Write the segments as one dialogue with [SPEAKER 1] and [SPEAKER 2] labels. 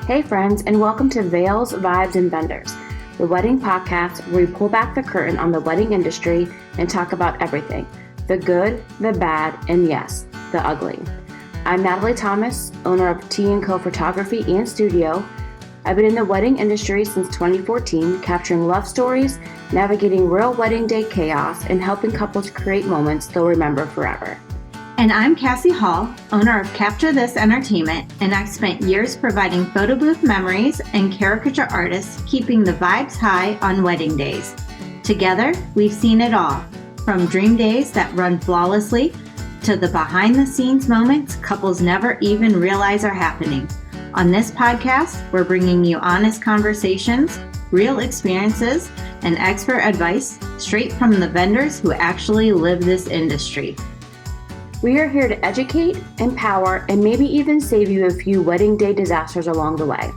[SPEAKER 1] Hey friends, and welcome to Veils, Vibes, and Vendors, the wedding podcast where we pull back the curtain on the wedding industry and talk about everything, the good, the bad, and yes, the ugly. I'm Natalie Thomas, owner of T & Co Photography and Studio. I've been in the wedding industry since 2014, capturing love stories, navigating real wedding day chaos, and helping couples create moments they'll remember forever.
[SPEAKER 2] And I'm Cassie Hall, owner of Capture This Entertainment, and I've spent years providing photo booth memories and caricature artists keeping the vibes high on wedding days. Together, we've seen it all, from dream days that run flawlessly to the behind-the-scenes moments couples never even realize are happening. On this podcast, we're bringing you honest conversations, real experiences, and expert advice straight from the vendors who actually live this industry.
[SPEAKER 1] We are here to educate, empower, and maybe even save you a few wedding day disasters along the way.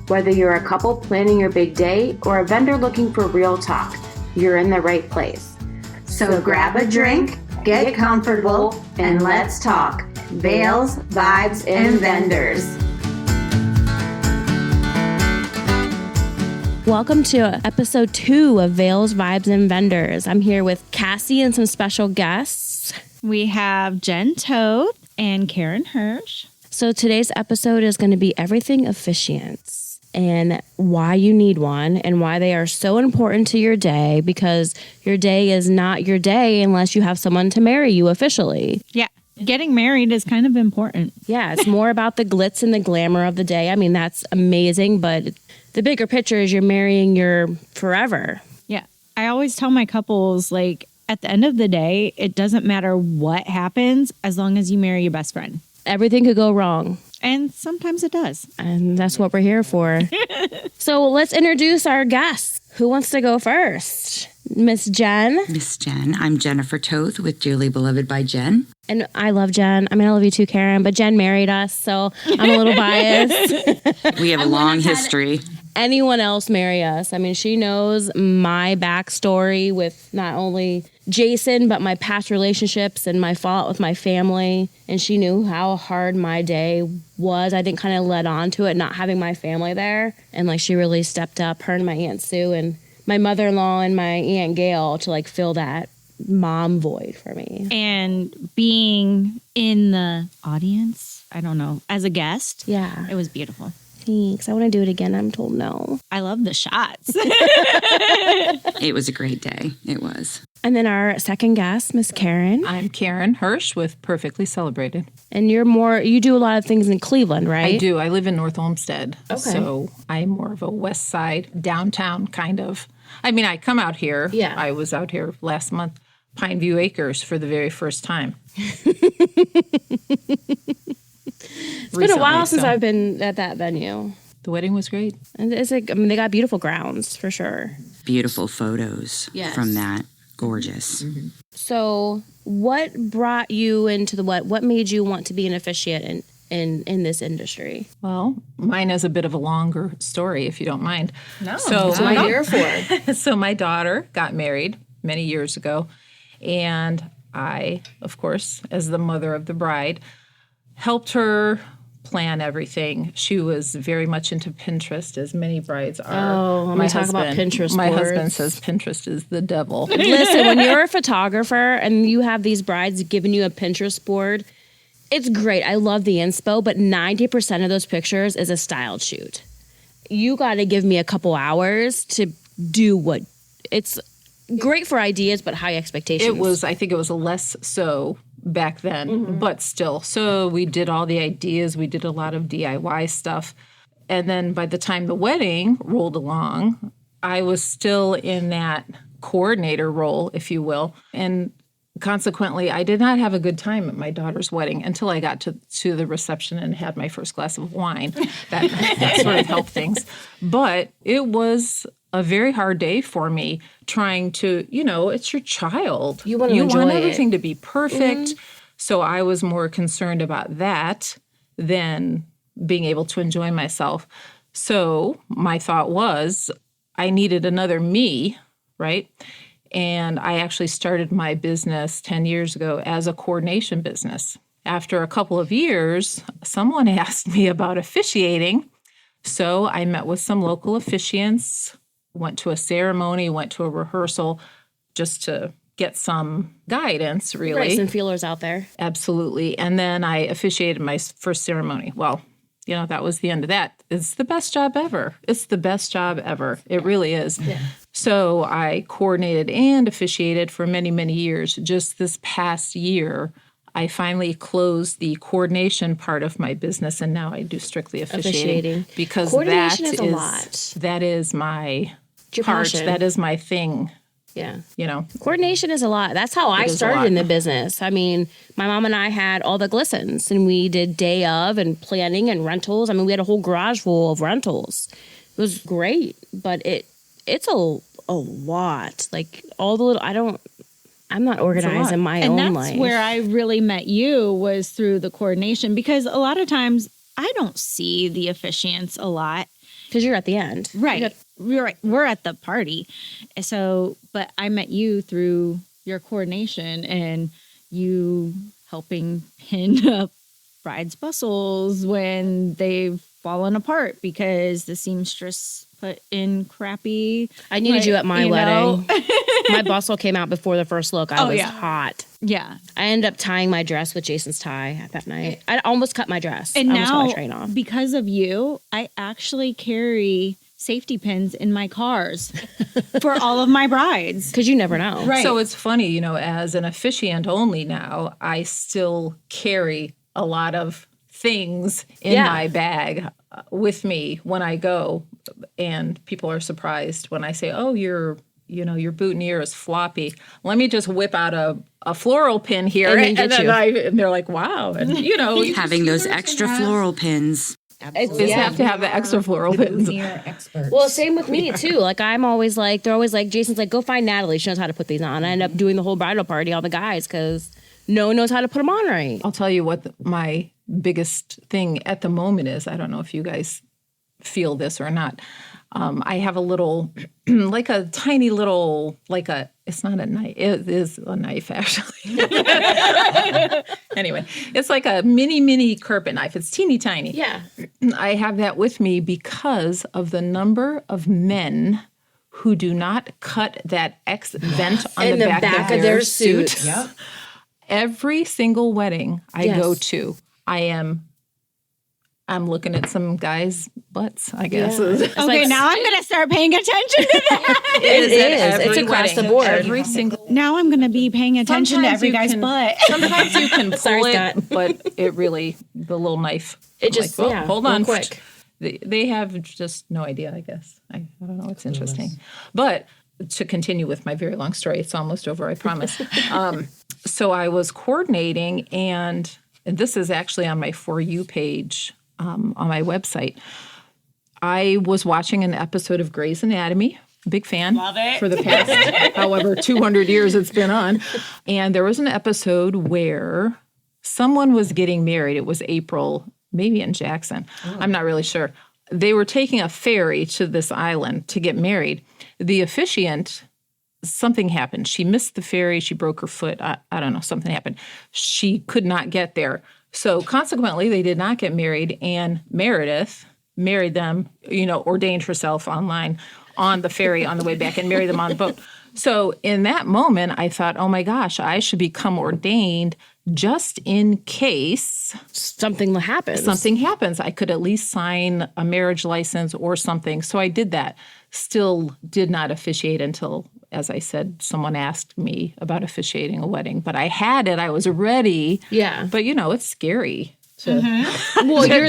[SPEAKER 1] Whether you're a couple planning your big day or a vendor looking for real talk, you're in the right place.
[SPEAKER 2] So grab a drink, get comfortable, and let's talk Veils, Vibes, and Vendors.
[SPEAKER 3] Welcome to episode 2 of Veils, Vibes, and Vendors. I'm here with Cassie and some special guests.
[SPEAKER 4] We have Jen Toth and Karen Hirsch.
[SPEAKER 3] So today's episode is going to be everything officiants and why you need one and why they are so important to your day, because your day is not your day unless you have someone to marry you officially.
[SPEAKER 4] Yeah. Getting married is kind of important.
[SPEAKER 3] Yeah, it's more about the glitz and the glamour of the day. I mean, that's amazing, but the bigger picture is you're marrying your forever.
[SPEAKER 4] Yeah. I always tell my couples, at the end of the day, it doesn't matter what happens as long as you marry your best friend.
[SPEAKER 3] Everything could go wrong.
[SPEAKER 4] And sometimes it does.
[SPEAKER 3] And that's what we're here for. So let's introduce our guests. Who wants to go first? Miss Jen.
[SPEAKER 5] Miss Jen. I'm Jennifer Toth with Dearly Beloved by Jen.
[SPEAKER 3] And I love Jen. I mean, I love you too, Karen, but Jen married us, so I'm a little biased.
[SPEAKER 5] We have a long history.
[SPEAKER 3] Anyone else marry us. I mean, she knows my backstory with not only Jason, but my past relationships and my fallout with my family. And she knew how hard my day was. I think kind of led on to it, not having my family there. And she really stepped up, her and my Aunt Sue and my mother-in-law and my Aunt Gail to fill that mom void for me.
[SPEAKER 4] And being in the audience, I don't know, as a guest.
[SPEAKER 3] Yeah.
[SPEAKER 4] It was beautiful.
[SPEAKER 3] Thanks. I want to do it again. I'm told no.
[SPEAKER 4] I love the shots.
[SPEAKER 5] It was a great day. It was.
[SPEAKER 3] And then our second guest, Miss Karen.
[SPEAKER 6] I'm Karen Hirsch with Perfectly Celebrated.
[SPEAKER 3] And you do a lot of things in Cleveland, right?
[SPEAKER 6] I do. I live in North Olmsted.
[SPEAKER 3] Okay.
[SPEAKER 6] So I'm more of a west side, downtown kind of. I mean, I come out here.
[SPEAKER 3] Yeah.
[SPEAKER 6] I was out here last month, Pineview Acres, for the very first time.
[SPEAKER 3] It's been a while since I've been at that venue.
[SPEAKER 6] The wedding was great.
[SPEAKER 3] And they got beautiful grounds for sure.
[SPEAKER 5] Beautiful photos from that. Gorgeous.
[SPEAKER 3] Mm-hmm. So what brought you into what made you want to be an officiant in this industry?
[SPEAKER 6] Well, mine is a bit of a longer story, if you don't mind.
[SPEAKER 4] No,
[SPEAKER 3] that's what I'm here for.
[SPEAKER 6] So my daughter got married many years ago, and I, of course, as the mother of the bride, helped her plan everything. She was very much into Pinterest, as many brides are.
[SPEAKER 3] Oh, let me talk about Pinterest
[SPEAKER 6] My
[SPEAKER 3] boards.
[SPEAKER 6] husband says Pinterest is the devil.
[SPEAKER 3] Listen, when you're a photographer and you have these brides giving you a Pinterest board, it's great. I love the inspo, but 90% of those pictures is a styled shoot. You got to give me a couple hours to do what it's great for ideas, but high expectations.
[SPEAKER 6] I think it was less so back then, but still. So we did all the ideas. We did a lot of DIY stuff. And then by the time the wedding rolled along, I was still in that coordinator role, if you will. And consequently, I did not have a good time at my daughter's wedding until I got to the reception and had my first glass of wine. That sort of helped things. But it was a very hard day for me trying to, it's your child.
[SPEAKER 3] You want
[SPEAKER 6] everything to be perfect. Mm-hmm. So I was more concerned about that than being able to enjoy myself. So my thought was I needed another me, right? And I actually started my business 10 years ago as a coordination business. After a couple of years, someone asked me about officiating. So I met with some local officiants, went to a ceremony, went to a rehearsal just to get some guidance, really.
[SPEAKER 3] Right, some feelers out there.
[SPEAKER 6] Absolutely. And then I officiated my first ceremony. Well, that was the end of that. It's the best job ever. It's the best job ever. It really is. Yeah. So I coordinated and officiated for many, many years. Just this past year, I finally closed the coordination part of my business, and now I do strictly officiating. Because
[SPEAKER 3] coordination is a lot.
[SPEAKER 6] That is my part.
[SPEAKER 3] Passion.
[SPEAKER 6] That is my thing.
[SPEAKER 3] Yeah. Coordination is a lot. That's how I started in the business. I mean, my mom and I had all the glistens, and we did day of and planning and rentals. I mean, we had a whole garage full of rentals. It was great, but it's a lot. Like all the little, I'm not organized in my own life.
[SPEAKER 4] And that's where I really met you, was through the coordination, because a lot of times I don't see the officiants a lot.
[SPEAKER 3] Because you're at the end.
[SPEAKER 4] Right. We're at the party. So, but I met you through your coordination and you helping pin up brides' bustles when they've fallen apart because the seamstress put in crappy.
[SPEAKER 3] I needed you at my wedding. My bustle came out before the first look. I was hot.
[SPEAKER 4] Yeah.
[SPEAKER 3] I ended up tying my dress with Jason's tie that night. I almost cut my dress.
[SPEAKER 4] And
[SPEAKER 3] I almost cut
[SPEAKER 4] now,
[SPEAKER 3] my train off.
[SPEAKER 4] Because of you, I actually carry safety pins in my cars for all of my brides.
[SPEAKER 3] Because you never know.
[SPEAKER 4] Right.
[SPEAKER 6] So it's funny, as an officiant only now, I still carry a lot of things in my bag with me when I go. And people are surprised when I say, oh, your boutonniere is floppy. Let me just whip out a floral pin here. And they're like, wow. And,
[SPEAKER 5] having those extra floral pins.
[SPEAKER 6] Absolutely. Just have to have the extra floral pins.
[SPEAKER 3] Well, same with me too. Like I'm always like, they're always like, Jason's like, go find Natalie. She knows how to put these on. I end up doing the whole bridal party, all the guys, because no one knows how to put them on right.
[SPEAKER 6] I'll tell you what my biggest thing at the moment is. I don't know if you guys feel this or not. I have a little, like a tiny little, it's not a knife. It is a knife, actually. Anyway, it's like a mini carpet knife. It's teeny tiny.
[SPEAKER 3] Yeah.
[SPEAKER 6] I have that with me because of the number of men who do not cut that X vent on the back of their suit.
[SPEAKER 3] Yep.
[SPEAKER 6] Every single wedding I go to, I'm looking at some guys' butts, I guess.
[SPEAKER 3] Yeah.
[SPEAKER 4] Okay, now I'm going to start paying attention to that.
[SPEAKER 3] It is. It's across the board.
[SPEAKER 6] Every single.
[SPEAKER 4] Now I'm going to be paying attention to every guy's butt.
[SPEAKER 6] Sometimes you can pull it, but it really, the little knife.
[SPEAKER 3] It just,
[SPEAKER 6] hold on.
[SPEAKER 3] Quick.
[SPEAKER 6] They have just no idea, I guess. I don't know. It's interesting. But to continue with my very long story, it's almost over, I promise. So I was coordinating, and this is actually on my For You page. On my website, I was watching an episode of Grey's Anatomy. Big fan.
[SPEAKER 4] Love it.
[SPEAKER 6] For the past, however, 200 years it's been on. And there was an episode where someone was getting married. It was April, maybe in Jackson. Oh. I'm not really sure. They were taking a ferry to this island to get married. The officiant, something happened. She missed the ferry. She broke her foot. I don't know. Something happened. She could not get there. So consequently, they did not get married, and Meredith married them, ordained herself online on the ferry on the way back and married them on the boat. So in that moment, I thought, oh my gosh, I should become ordained just in case
[SPEAKER 3] something happens.
[SPEAKER 6] Something happens. I could at least sign a marriage license or something. So I did that. Still did not officiate until, as I said, someone asked me about officiating a wedding. But I had it. I was ready.
[SPEAKER 3] Yeah.
[SPEAKER 6] But, it's scary. Well,
[SPEAKER 3] you're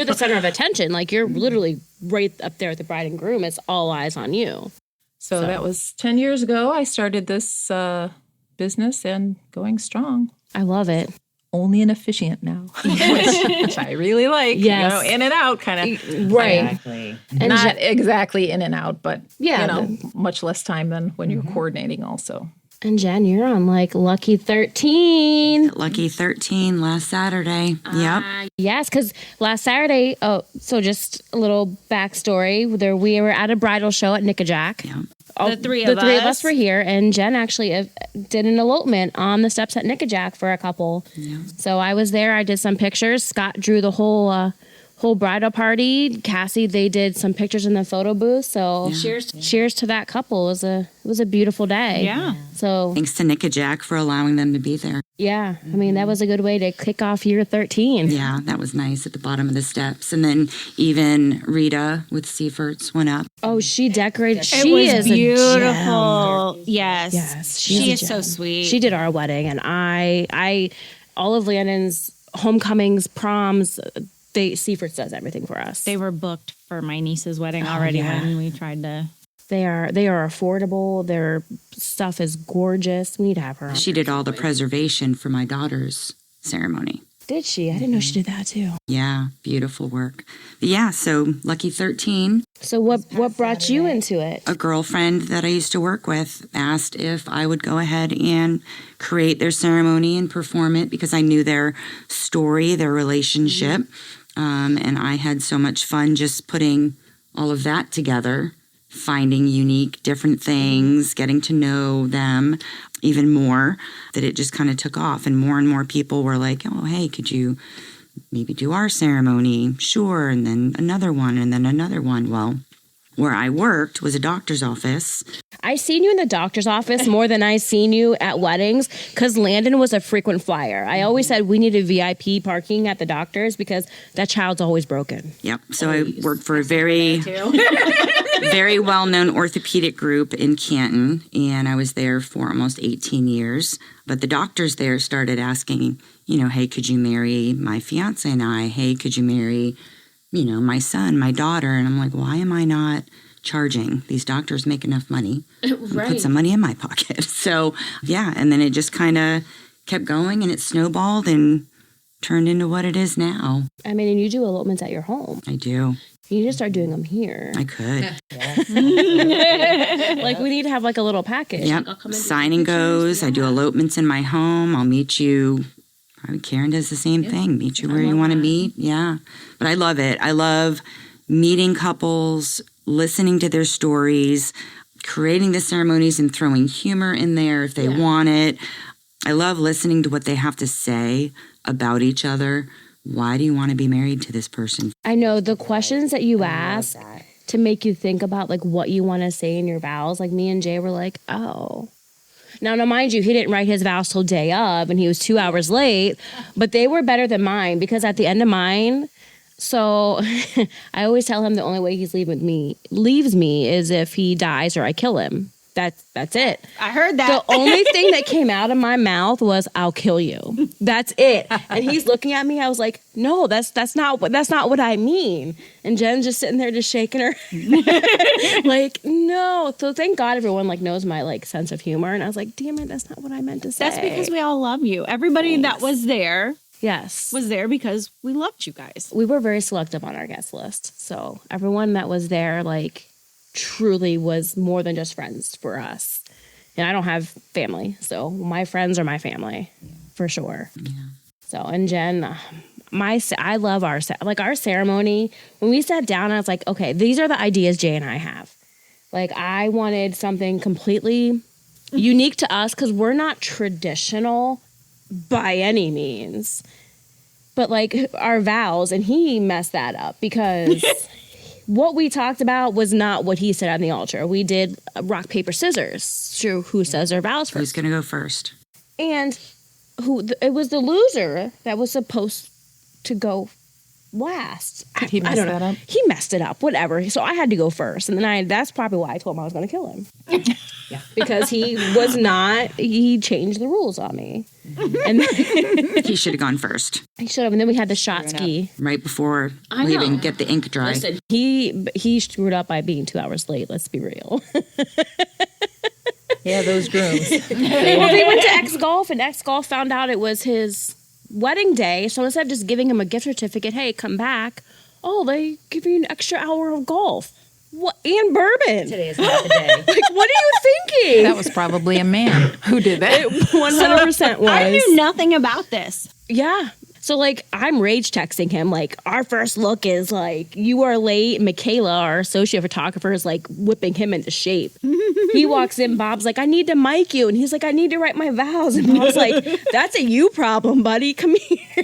[SPEAKER 3] the center of attention. Like, you're literally right up there with the bride and groom. It's all eyes on you.
[SPEAKER 6] So that was 10 years ago. I started this business and going strong.
[SPEAKER 3] I love it.
[SPEAKER 6] Only an officiant now, which I really like.
[SPEAKER 3] Yes.
[SPEAKER 6] In and out kind of.
[SPEAKER 3] Right.
[SPEAKER 7] Exactly.
[SPEAKER 3] And
[SPEAKER 6] not exactly in and out, but,
[SPEAKER 3] yeah,
[SPEAKER 6] much less time than when you're coordinating also.
[SPEAKER 3] And Jen, you're on Lucky 13.
[SPEAKER 5] Lucky 13 last Saturday. Yep.
[SPEAKER 3] Yes, because last Saturday, so just a little backstory. We were at a bridal show at Nickajack.
[SPEAKER 5] Yeah.
[SPEAKER 4] The three of
[SPEAKER 3] us were here, and Jen actually did an elopement on the steps at Nickajack for a couple.
[SPEAKER 5] Yeah.
[SPEAKER 3] So I was there. I did some pictures. Scott drew the whole whole bridal party, Cassie, they did some pictures in the photo booth. So cheers to that couple. It was a beautiful day.
[SPEAKER 4] Yeah.
[SPEAKER 3] So
[SPEAKER 5] Thanks to Nick and Jack for allowing them to be there.
[SPEAKER 3] yeah, I mean, that was a good way to kick off year 13.
[SPEAKER 5] Yeah, that was nice at the bottom of the steps. And then even Rita with Seifert's went up.
[SPEAKER 3] Oh, she decorated.
[SPEAKER 4] It
[SPEAKER 3] She
[SPEAKER 4] was
[SPEAKER 3] is
[SPEAKER 4] beautiful. Yes.
[SPEAKER 3] Yes,
[SPEAKER 4] She
[SPEAKER 3] she's
[SPEAKER 4] is so sweet.
[SPEAKER 3] She did our wedding, and I all of Landon's homecomings, proms, Seifert's does everything for us.
[SPEAKER 4] They were booked for my niece's wedding already when we tried to.
[SPEAKER 3] They are affordable. Their stuff is gorgeous. We need to have her on.
[SPEAKER 5] She did all the preservation for my daughter's ceremony.
[SPEAKER 3] Did she? I didn't know she did that too.
[SPEAKER 5] Yeah, beautiful work. But yeah, so lucky 13.
[SPEAKER 3] So what brought you into it?
[SPEAKER 5] A girlfriend that I used to work with asked if I would go ahead and create their ceremony and perform it because I knew their story, their relationship. And I had so much fun just putting all of that together, finding unique, different things, getting to know them even more, that it just kind of took off. And more people were like, oh, hey, could you maybe do our ceremony? Sure. And then another one, and then another one. Well, where I worked was a doctor's office.
[SPEAKER 3] I seen you in the doctor's office more than I seen you at weddings because Landon was a frequent flyer. I always said we needed VIP parking at the doctor's because that child's always broken.
[SPEAKER 5] Yep. So I worked for a very well-known orthopedic group in Canton, and I was there for almost 18 years. But the doctors there started asking, hey, could you marry my fiance and I? Hey, could you marry, my son, my daughter? And I'm like, why am I not charging? These doctors make enough money. Right. Put some money in my pocket. So, yeah, and then it just kind of kept going, and it snowballed and turned into what it is now.
[SPEAKER 3] I mean, and you do elopements at your home.
[SPEAKER 5] I do.
[SPEAKER 3] You need to start doing them here.
[SPEAKER 5] I could.
[SPEAKER 3] Like, we need to have like a little package.
[SPEAKER 5] Yep. Signing goes. I do elopements in my home. I'll meet you. Probably Karen does the same thing. Meet you where you want to meet. Yeah. But I love it. I love meeting couples, listening to their stories, creating the ceremonies and throwing humor in there if they want it. I love listening to what they have to say about each other. Why do you want to be married to this person?
[SPEAKER 3] I know the questions that you ask to make you think about like what you want to say in your vows. Like me and Jay were like, oh. Now, mind you, he didn't write his vows till day of, and he was 2 hours late, but they were better than mine because at the end of mine, so I always tell him the only way he's leaves me is if he dies or I kill him. That's it.
[SPEAKER 4] I heard that.
[SPEAKER 3] The only thing that came out of my mouth was "I'll kill you." That's it. And he's looking at me. I was like, "No, that's not what I mean." And Jen's just sitting there, just shaking her, like, "No." So thank God everyone like knows my like sense of humor. And I was like, "Damn it, that's not what I meant to say."
[SPEAKER 4] That's because we all love you. Everybody that was there.
[SPEAKER 3] Yes.
[SPEAKER 4] Was there because we loved you guys.
[SPEAKER 3] We were very selective on our guest list. So everyone that was there, like, truly was more than just friends for us. And I don't have family, so my friends are my family, for sure. Yeah. So, and Jen, I love our ceremony. When we sat down, I was like, okay, these are the ideas Jay and I have. Like, I wanted something completely unique to us because we're not traditional by any means. But like our vows, and he messed that up because what we talked about was not what he said on the altar. We did rock, paper, scissors. Sure, who says their vows first?
[SPEAKER 5] Who's going to go first?
[SPEAKER 3] And it was the loser that was supposed to go last.
[SPEAKER 6] Did he mess that up?
[SPEAKER 3] He messed it up, whatever. So I had to go first. And then that's probably why I told him I was going to kill him. Yeah. Because he changed the rules on me. And
[SPEAKER 5] He should have gone first.
[SPEAKER 3] He should have. And then we had the shot ski.
[SPEAKER 5] Right before leaving, get the ink dry.
[SPEAKER 3] Listen, he screwed up by being 2 hours late. Let's be real.
[SPEAKER 6] Yeah, those grooms.
[SPEAKER 3] Well, they went to X Golf, and X Golf found out it was his wedding day. So instead of just giving him a gift certificate, hey, come back. Oh, they give you an extra hour of golf. What? And bourbon.
[SPEAKER 7] Today is not the day.
[SPEAKER 3] Like, what are you thinking?
[SPEAKER 6] That was probably a man who did that.
[SPEAKER 3] It 100% was.
[SPEAKER 4] I knew nothing about this.
[SPEAKER 3] Yeah. So, like, I'm rage texting him, like, our first look is, like, you are late. Michaela, our associate photographer, is, like, whipping him into shape. He walks in, Bob's like, I need to mic you. And he's like, I need to write my vows. And Bob's like, that's a you problem, buddy. Come here.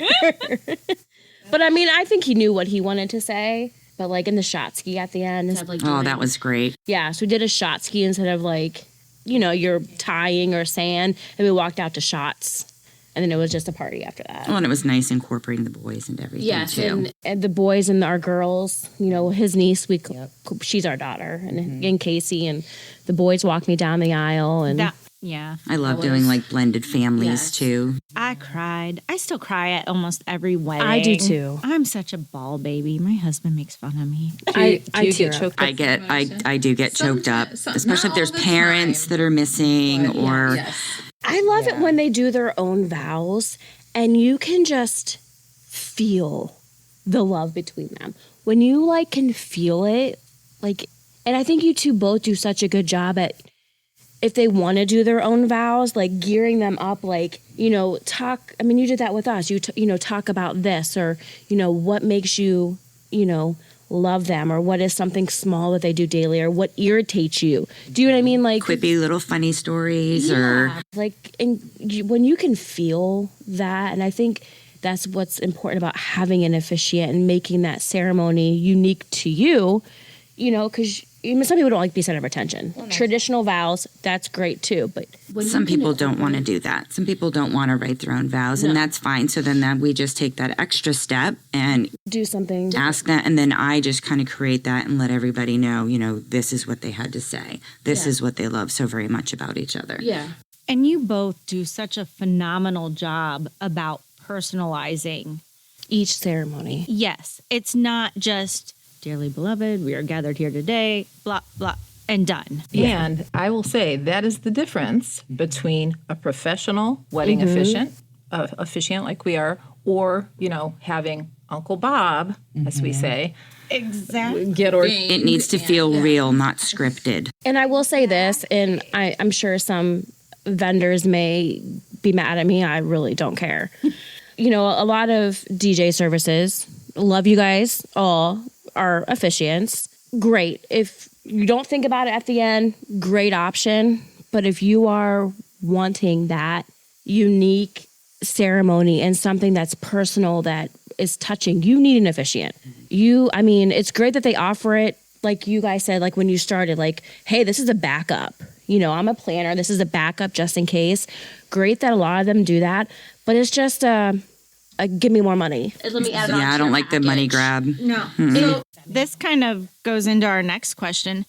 [SPEAKER 3] But I mean, I think he knew what he wanted to say. But like in the shot ski at the end, instead of like
[SPEAKER 5] Oh, that was great.
[SPEAKER 3] yeah, so we did a shot ski instead of like, you're tying or sand, and we walked out to shots. And then it was just a party after that.
[SPEAKER 5] Well, and it was nice incorporating the boys and everything, too.
[SPEAKER 3] And the boys and our girls, his niece, she's our daughter, and Casey, and the boys walked me down the aisle. And
[SPEAKER 5] I love doing like blended families, too.
[SPEAKER 4] I cried. I still cry at almost every wedding.
[SPEAKER 3] I do, too.
[SPEAKER 4] I'm such a ball baby. My husband makes fun of me.
[SPEAKER 6] Do you get choked up?
[SPEAKER 5] I do get choked up, especially if there's parents that are missing or...
[SPEAKER 6] Yes.
[SPEAKER 3] I love it when they do their own vows and you can just feel the love between them. When you can feel it, and I think you two both do such a good job at, if they want to do their own vows, gearing them up, talk. I mean, you did that with us. You talk about this or, what makes you, love them, or what is something small that they do daily, or what irritates you. Do you know what I mean?
[SPEAKER 5] Quippy little funny stories or...
[SPEAKER 3] when you can feel that, and I think that's what's important about having an officiant and making that ceremony unique to you, because some people don't like to be center of attention. Traditional vows, that's great too, but
[SPEAKER 5] some people don't want to do that. Some people don't want to write their own vows, and that's fine. So then we just take that extra step and
[SPEAKER 3] do something.
[SPEAKER 5] Ask that, and then I just kind of create that and let everybody know, this is what they had to say. This is what they love so very much about each other.
[SPEAKER 3] Yeah.
[SPEAKER 4] And you both do such a phenomenal job about personalizing
[SPEAKER 3] each ceremony.
[SPEAKER 4] Yes. It's not just, dearly beloved, we are gathered here today, blah, blah, and done.
[SPEAKER 6] Yeah. And I will say that is the difference between a professional wedding officiant like we are, or, having Uncle Bob, as we say.
[SPEAKER 4] Exactly.
[SPEAKER 5] It needs to feel real, not scripted.
[SPEAKER 3] And I will say this, and I'm sure some vendors may be mad at me. I really don't care. A lot of DJ services, love you guys all, are officiants. Great. If you don't think about it at the end, great option. But if you are wanting that unique ceremony and something that's personal, that is touching, you need an officiant. It's great that they offer it. Like you guys said, when you started, hey, this is a backup. I'm a planner. This is a backup just in case. Great that a lot of them do that. But it's just give me more money.
[SPEAKER 1] Let me add it on
[SPEAKER 5] I don't like the money grab.
[SPEAKER 4] No.
[SPEAKER 5] Mm-hmm.
[SPEAKER 4] So this kind of goes into our next question.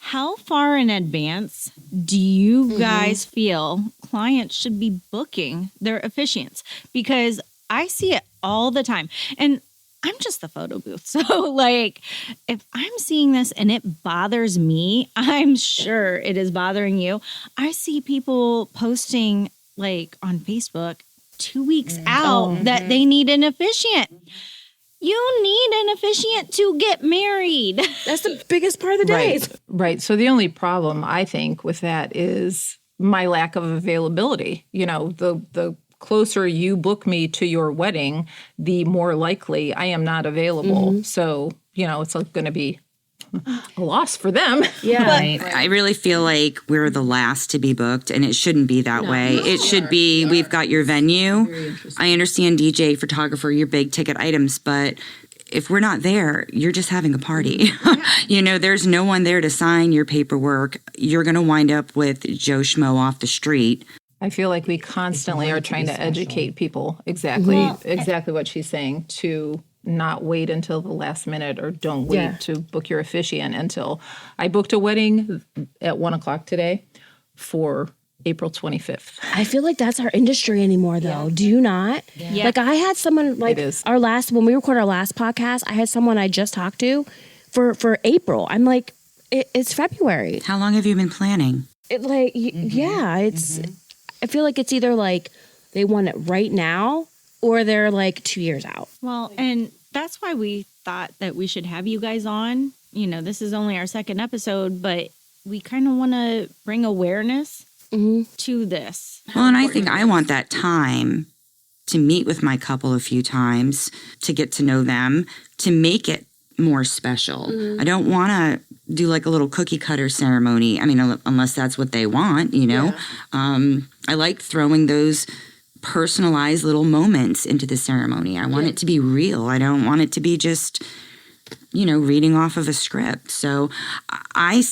[SPEAKER 4] How far in advance do you guys feel clients should be booking their officiants? Because I see it all the time. And I'm just the photo booth. So if I'm seeing this and it bothers me, I'm sure it is bothering you. I see people posting on Facebook 2 weeks out that they need an officiant. You need an officiant to get married.
[SPEAKER 3] That's the biggest part of the day.
[SPEAKER 6] Right. So the only problem I think with that is my lack of availability. The closer you book me to your wedding, the more likely I am not available. So, it's going to be a loss for them.
[SPEAKER 3] Yeah.
[SPEAKER 5] I really feel like we're the last to be booked, and it shouldn't be that way. It should be, we've got your venue. I understand DJ, photographer, your big ticket items, but if we're not there, you're just having a party. There's no one there to sign your paperwork. You're going to wind up with Joe Schmo off the street.
[SPEAKER 6] I feel like we constantly are trying to educate people exactly what she's saying, to not wait until the last minute, or don't wait to book your officiant until. I booked a wedding at 1:00 today for April 25th.
[SPEAKER 3] I feel like that's our industry anymore, though. Yeah. Do you not? Yeah. I had someone when we recorded our last podcast, I had someone I just talked to for April. I'm like, it's February.
[SPEAKER 5] How long have you been planning?
[SPEAKER 3] It's. I feel like it's either they want it right now, or they're 2 years out.
[SPEAKER 4] Well, and that's why we thought that we should have you guys on. This is only our second episode, but we kind of want to bring awareness to this.
[SPEAKER 5] Well, and I think I want that time to meet with my couple a few times, to get to know them, to make it more special. I don't want to do a little cookie cutter ceremony. Unless that's what they want, I like throwing those personalize little moments into the ceremony. I want it to be real. I don't want it to be just, reading off of a script. So I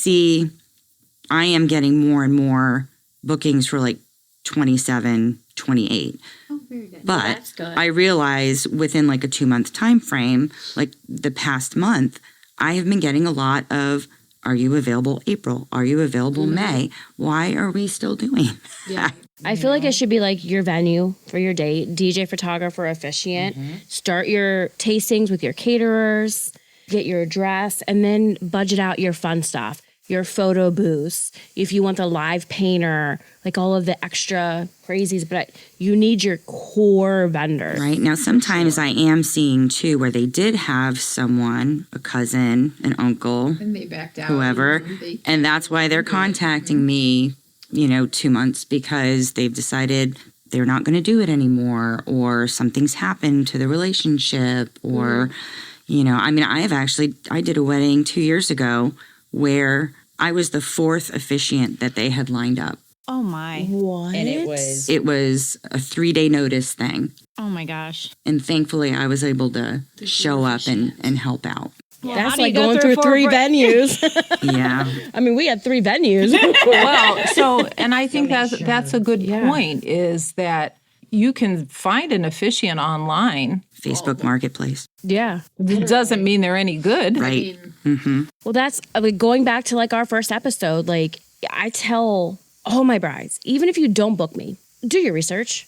[SPEAKER 5] am getting more and more bookings for like 27, 28.
[SPEAKER 2] Oh, very good.
[SPEAKER 5] But
[SPEAKER 1] That's good.
[SPEAKER 5] I realize within like a 2-month time frame, like the past month, I have been getting a lot of, are you available April? Are you available May? Why are we still doing that?
[SPEAKER 3] I feel like it should be like your venue for your date, DJ, photographer, officiant. Start your tastings with your caterers, get your address, and then budget out your fun stuff, your photo booths. If you want the live painter, like all of the extra crazies, but you need your core vendors.
[SPEAKER 5] Right. Now, sometimes I am seeing too where they did have someone, a cousin, an uncle,
[SPEAKER 6] And they backed out.
[SPEAKER 5] whoever, and that's why they're contacting me, 2 months, because they've decided they're not going to do it anymore, or something's happened to the relationship, or, I did a wedding 2 years ago where I was the 4th officiant that they had lined up.
[SPEAKER 4] Oh my.
[SPEAKER 3] What?
[SPEAKER 7] And it was
[SPEAKER 5] It was a 3-day notice thing.
[SPEAKER 4] Oh my gosh.
[SPEAKER 5] And thankfully, I was able to show up and help out.
[SPEAKER 4] Well, how
[SPEAKER 3] That's
[SPEAKER 4] do you
[SPEAKER 3] like
[SPEAKER 4] go
[SPEAKER 3] going
[SPEAKER 4] through
[SPEAKER 3] through
[SPEAKER 4] four
[SPEAKER 3] 3
[SPEAKER 4] bra-
[SPEAKER 3] venues.
[SPEAKER 5] Yeah.
[SPEAKER 3] I mean, we had 3 venues.
[SPEAKER 6] And I think that's a good point, is that you can find an officiant online.
[SPEAKER 5] Facebook Marketplace.
[SPEAKER 3] Yeah.
[SPEAKER 6] It doesn't mean they're any good.
[SPEAKER 5] Right.
[SPEAKER 3] Well, that's going back to like our first episode. Like I tell all my brides, even if you don't book me, do your research.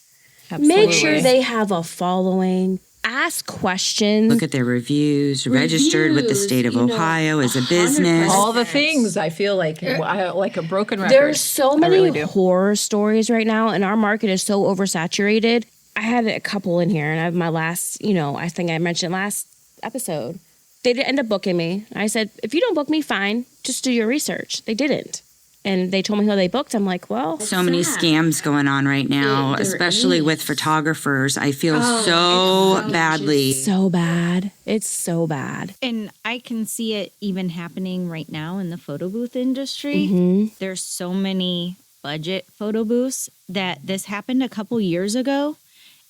[SPEAKER 3] Make sure they have a following. Ask questions.
[SPEAKER 5] Look at their reviews, registered with the state of Ohio as a business.
[SPEAKER 6] All the things, I feel like a broken record.
[SPEAKER 3] There's so
[SPEAKER 6] I
[SPEAKER 3] many
[SPEAKER 6] really do.
[SPEAKER 3] horror stories right now, and our market is so oversaturated. I had a couple in here, and I have my last, I think I mentioned last episode. They did end up booking me. I said, if you don't book me, fine. Just do your research. They didn't. And they told me who they booked. I'm like, well.
[SPEAKER 5] So many scams going on right now, especially with photographers. I feel so badly.
[SPEAKER 3] So bad. It's so bad.
[SPEAKER 4] And I can see it even happening right now in the photo booth industry.
[SPEAKER 3] Mm-hmm.
[SPEAKER 4] There's so many budget photo booths that this happened a couple years ago,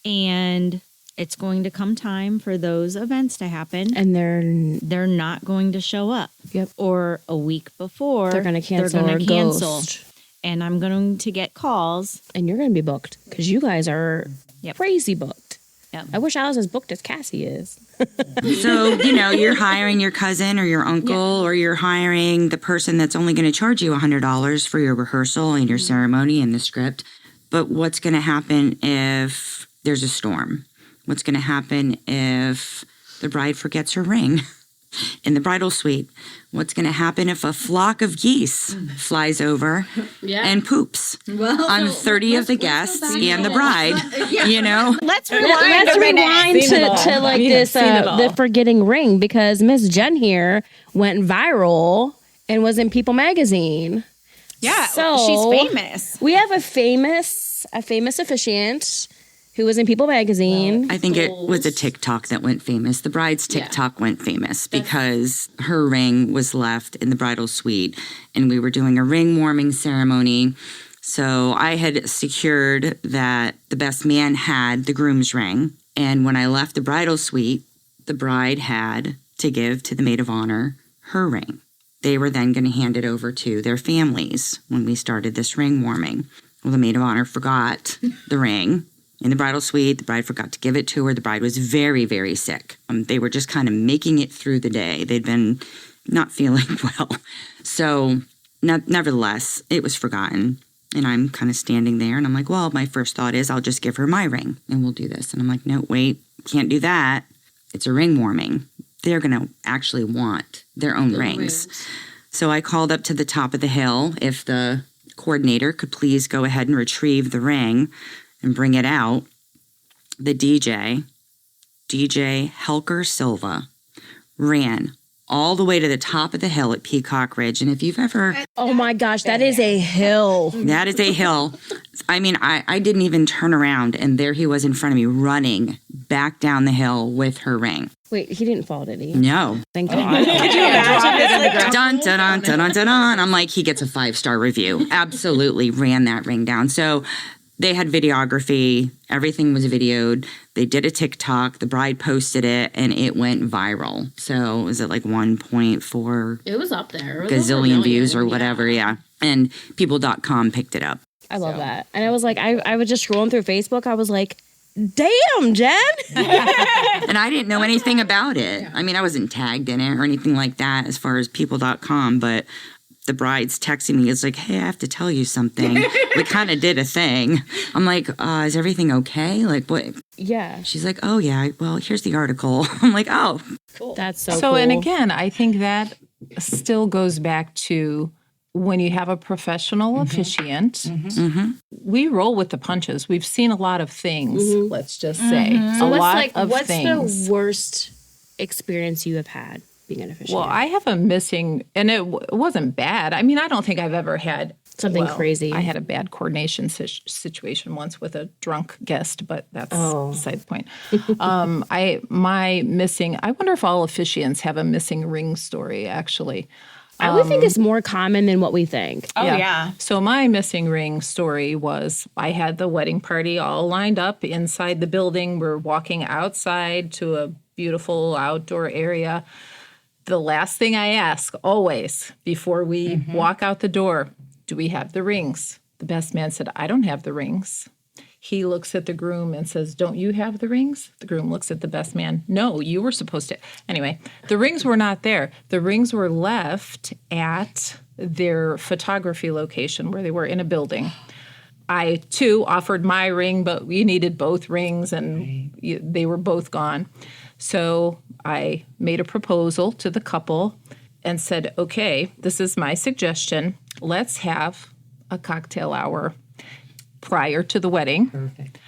[SPEAKER 4] and it's going to come time for those events to happen.
[SPEAKER 3] And they're
[SPEAKER 4] Not going to show up.
[SPEAKER 3] Yep.
[SPEAKER 4] Or a week before
[SPEAKER 3] going to cancel
[SPEAKER 4] they're
[SPEAKER 3] or
[SPEAKER 4] gonna cancel.
[SPEAKER 3] ghost.
[SPEAKER 4] And I'm going to get calls.
[SPEAKER 3] And you're going to be booked because you guys are crazy booked.
[SPEAKER 4] Yep.
[SPEAKER 3] I wish I was as booked as Cassie is.
[SPEAKER 5] So, you're hiring your cousin or your uncle, or you're hiring the person that's only going to charge you $100 for your rehearsal and your ceremony and the script. But what's going to happen if there's a storm? What's going to happen if the bride forgets her ring in the bridal suite? What's going to happen if a flock of geese flies over and poops on 30 of the guests and the bride?
[SPEAKER 4] Let's rewind.
[SPEAKER 3] Let's rewind to like
[SPEAKER 6] We have
[SPEAKER 3] this
[SPEAKER 6] seen it all.
[SPEAKER 3] the forgetting ring, because Miss Jen here went viral and was in People magazine.
[SPEAKER 4] Yeah,
[SPEAKER 3] So-
[SPEAKER 4] she's famous.
[SPEAKER 3] We have a famous officiant who was in People magazine.
[SPEAKER 5] I think it was a TikTok that went famous. The bride's TikTok went famous because her ring was left in the bridal suite, and we were doing a ring warming ceremony. So I had secured that the best man had the groom's ring. And when I left the bridal suite, the bride had to give to the maid of honor her ring. They were then going to hand it over to their families when we started this ring warming. Well, the maid of honor forgot the ring in the bridal suite. The bride forgot to give it to her. The bride was very, very sick. They were just kind of making it through the day. They'd been not feeling well. So nevertheless, it was forgotten. And I'm kind of standing there and I'm like, well, my first thought is I'll just give her my ring and we'll do this. And I'm like, no, wait, can't do that. It's a ring warming. They're going to actually want their own rings. So I called up to the top of the hill if the coordinator could please go ahead and retrieve the ring and bring it out. The DJ Helker Silva, ran all the way to the top of the hill at Peacock Ridge. And if you've ever...
[SPEAKER 3] Oh my gosh, that is a hill.
[SPEAKER 5] That is a hill. I mean, I didn't even turn around, and there he was in front of me running back down the hill with her ring.
[SPEAKER 3] Wait, he didn't fall, did he?
[SPEAKER 5] No.
[SPEAKER 3] Thank God.
[SPEAKER 5] Dun, dun, dun, dun, dun, dun. I'm like, he gets a 5-star review. Absolutely ran that ring down. So They had videography. Everything was videoed. They did a TikTok. The bride posted it, and it went viral. So was it like 1.4
[SPEAKER 1] It was up there. It was over a
[SPEAKER 5] gazillion
[SPEAKER 1] million,
[SPEAKER 5] views or whatever, yeah. And people.com picked it up.
[SPEAKER 3] I love that. And I was like, I was just scrolling through Facebook. I was like, damn, Jen.
[SPEAKER 5] And I didn't know anything about it. I mean, I wasn't tagged in it or anything like that as far as people.com, but the bride's texting me. It's like, hey, I have to tell you something. We kind of did a thing. I'm like, is everything okay? Like, what?
[SPEAKER 3] Yeah.
[SPEAKER 5] She's like, oh, yeah, well, here's the article. I'm like, oh.
[SPEAKER 3] Cool. That's so cool.
[SPEAKER 6] And again, I think that still goes back to when you have a professional officiant, we roll with the punches. We've seen a lot of things, let's just say.
[SPEAKER 3] So
[SPEAKER 6] What's
[SPEAKER 3] the worst experience you have had being an officiant?
[SPEAKER 6] Well, I have a missing, and it wasn't bad. I mean, I don't think I've ever had
[SPEAKER 3] something crazy.
[SPEAKER 6] I had a bad coordination situation once with a drunk guest, but that's beside the point. I wonder if all officiants have a missing ring story, actually.
[SPEAKER 3] I would think it's more common than what we think.
[SPEAKER 4] Oh, yeah.
[SPEAKER 6] So my missing ring story was I had the wedding party all lined up inside the building. We're walking outside to a beautiful outdoor area. The last thing I ask always before we walk out the door, do we have the rings? The best man said, I don't have the rings. He looks at the groom and says, don't you have the rings? The groom looks at the best man. No, you were supposed to. Anyway, the rings were not there. The rings were left at their photography location where they were in a building. I, too, offered my ring, but we needed both rings, and they were both gone. So I made a proposal to the couple and said, okay, this is my suggestion. Let's have a cocktail hour prior to the wedding. Perfect.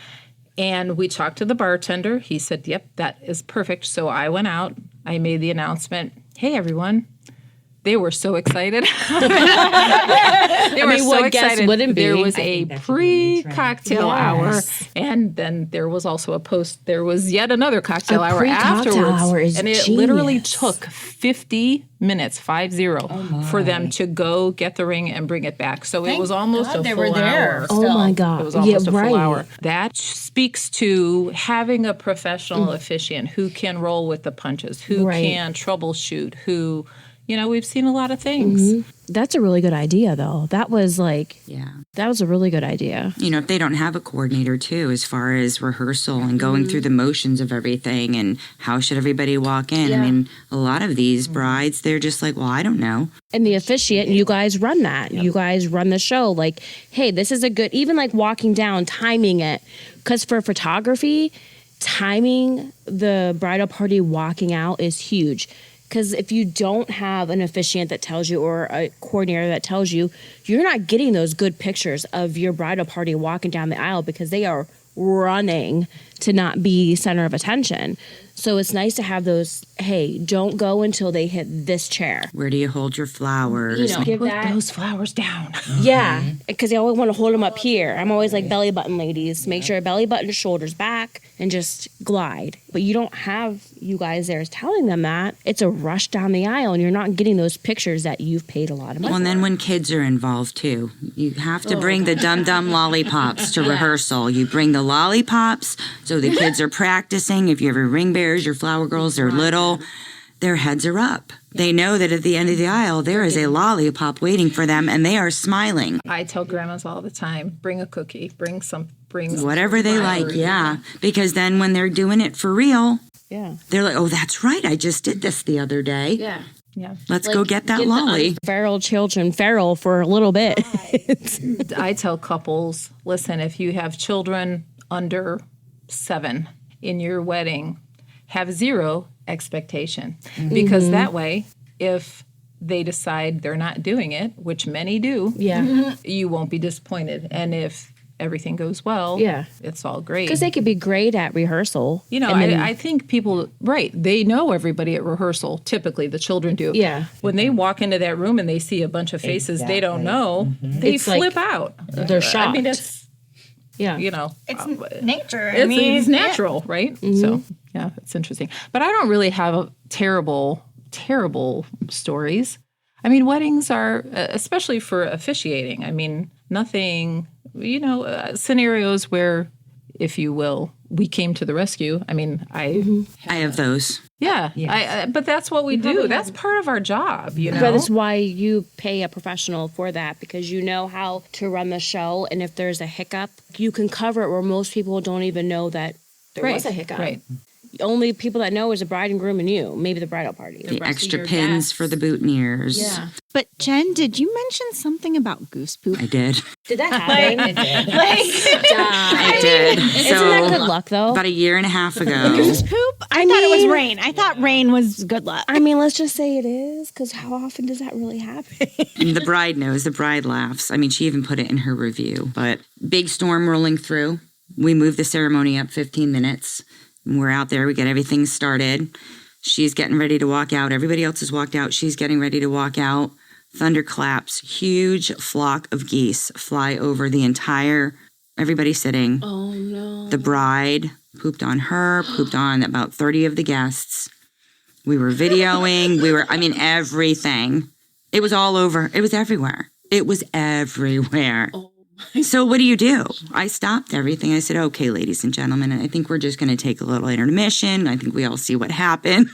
[SPEAKER 6] And we talked to the bartender. He said, yep, that is perfect. So I went out. I made the announcement. Hey, everyone. They were so excited.
[SPEAKER 3] Guest wouldn't be?
[SPEAKER 6] There was a pre-cocktail hour, and then there was also there was yet another cocktail hour afterwards.
[SPEAKER 3] Hour is
[SPEAKER 6] and it literally took 50 minutes, 50, for them to go get the ring and bring it back. So it was almost a full hour.
[SPEAKER 3] Oh my God.
[SPEAKER 6] It was almost a full hour. That speaks to having a professional officiant who can roll with the punches, who can troubleshoot, who... we've seen a lot of things.
[SPEAKER 3] That's a really good idea, though. That was that was a really good idea.
[SPEAKER 5] If they don't have a coordinator, too, as far as rehearsal and going through the motions of everything and how should everybody walk in. Yeah. I mean, a lot of these brides, they're just like, well, I don't know.
[SPEAKER 3] And the officiant, you guys run that. Yep. You guys run the show. Like, hey, this is a good, even like walking down, timing it. Because for photography, timing the bridal party walking out is huge. Because if you don't have an officiant that tells you or a coordinator that tells you, you're not getting those good pictures of your bridal party walking down the aisle because they are running to not be center of attention. So it's nice to have those, hey, don't go until they hit this chair.
[SPEAKER 5] Where do you hold your flowers?
[SPEAKER 3] Give
[SPEAKER 6] Put those flowers down.
[SPEAKER 3] Yeah, because they always want to hold them up here. I'm always like belly button ladies. Make sure belly button, shoulders back, and just glide. But you don't have you guys there telling them that. It's a rush down the aisle, and you're not getting those pictures that you've paid a lot of money
[SPEAKER 5] for.
[SPEAKER 3] And
[SPEAKER 5] then when kids are involved, too, you have to bring the dum-dum lollipops to rehearsal. You bring the lollipops so the kids are practicing. If you have your ring bearers, your flower girls, they're little, their heads are up. They know that at the end of the aisle, there is a lollipop waiting for them, and they are smiling.
[SPEAKER 6] I tell grandmas all the time, bring a cookie, bring
[SPEAKER 5] whatever they like, yeah. Because then when they're doing it for real, they're like, oh, that's right, I just did this the other day.
[SPEAKER 6] Yeah.
[SPEAKER 5] Let's go get that lolly.
[SPEAKER 3] Feral children, feral for a little bit.
[SPEAKER 6] I tell couples, listen, if you have children under 7 in your wedding, have 0 expectation. Because that way, if they decide they're not doing it, which many do, you won't be disappointed. And if everything goes well, it's all great.
[SPEAKER 3] Because they could be great at rehearsal.
[SPEAKER 6] I think people, they know everybody at rehearsal. Typically, the children do.
[SPEAKER 3] Yeah.
[SPEAKER 6] When they walk into that room and they see a bunch of faces they don't know, they flip out.
[SPEAKER 3] They're shocked.
[SPEAKER 6] I mean, it's...
[SPEAKER 4] it's nature.
[SPEAKER 6] It's natural, right? So, it's interesting. But I don't really have terrible stories. I mean, weddings are, especially for officiating, I mean, nothing scenarios where, if you will, we came to the rescue. I mean, I
[SPEAKER 5] have those.
[SPEAKER 6] Yeah, but that's what we do. That's part of our job,
[SPEAKER 3] But that's why you pay a professional for that, because you know how to run the show. And if there's a hiccup, you can cover it where most people don't even know that there was a hiccup.
[SPEAKER 6] Right.
[SPEAKER 3] Only people that know is the bride and groom and you, maybe the bridal party.
[SPEAKER 5] The extra pins for the boutonnieres.
[SPEAKER 3] Yeah.
[SPEAKER 4] But Jen, did you mention something about goose poop?
[SPEAKER 5] I did.
[SPEAKER 3] Did that happen?
[SPEAKER 5] I did.
[SPEAKER 3] Isn't that good luck, though?
[SPEAKER 5] About a year and a half ago.
[SPEAKER 4] Goose poop? I thought it was rain. I thought rain was good luck.
[SPEAKER 3] I mean, let's just say it is, because how often does that really happen?
[SPEAKER 5] And the bride knows. The bride laughs. I mean, she even put it in her review. But big storm rolling through. We moved the ceremony up 15 minutes. We're out there. We get everything started. She's getting ready to walk out. Everybody else has walked out. She's getting ready to walk out. Thunderclaps. Huge flock of geese fly over the entire, everybody sitting.
[SPEAKER 3] Oh, no.
[SPEAKER 5] The bride pooped on her, pooped on about 30 of the guests. We were videoing. Everything. It was all over. It was everywhere. It was everywhere.
[SPEAKER 3] Oh.
[SPEAKER 5] So what do? I stopped everything. I said, okay, ladies and gentlemen, I think we're just going to take a little intermission. I think we all see what happened.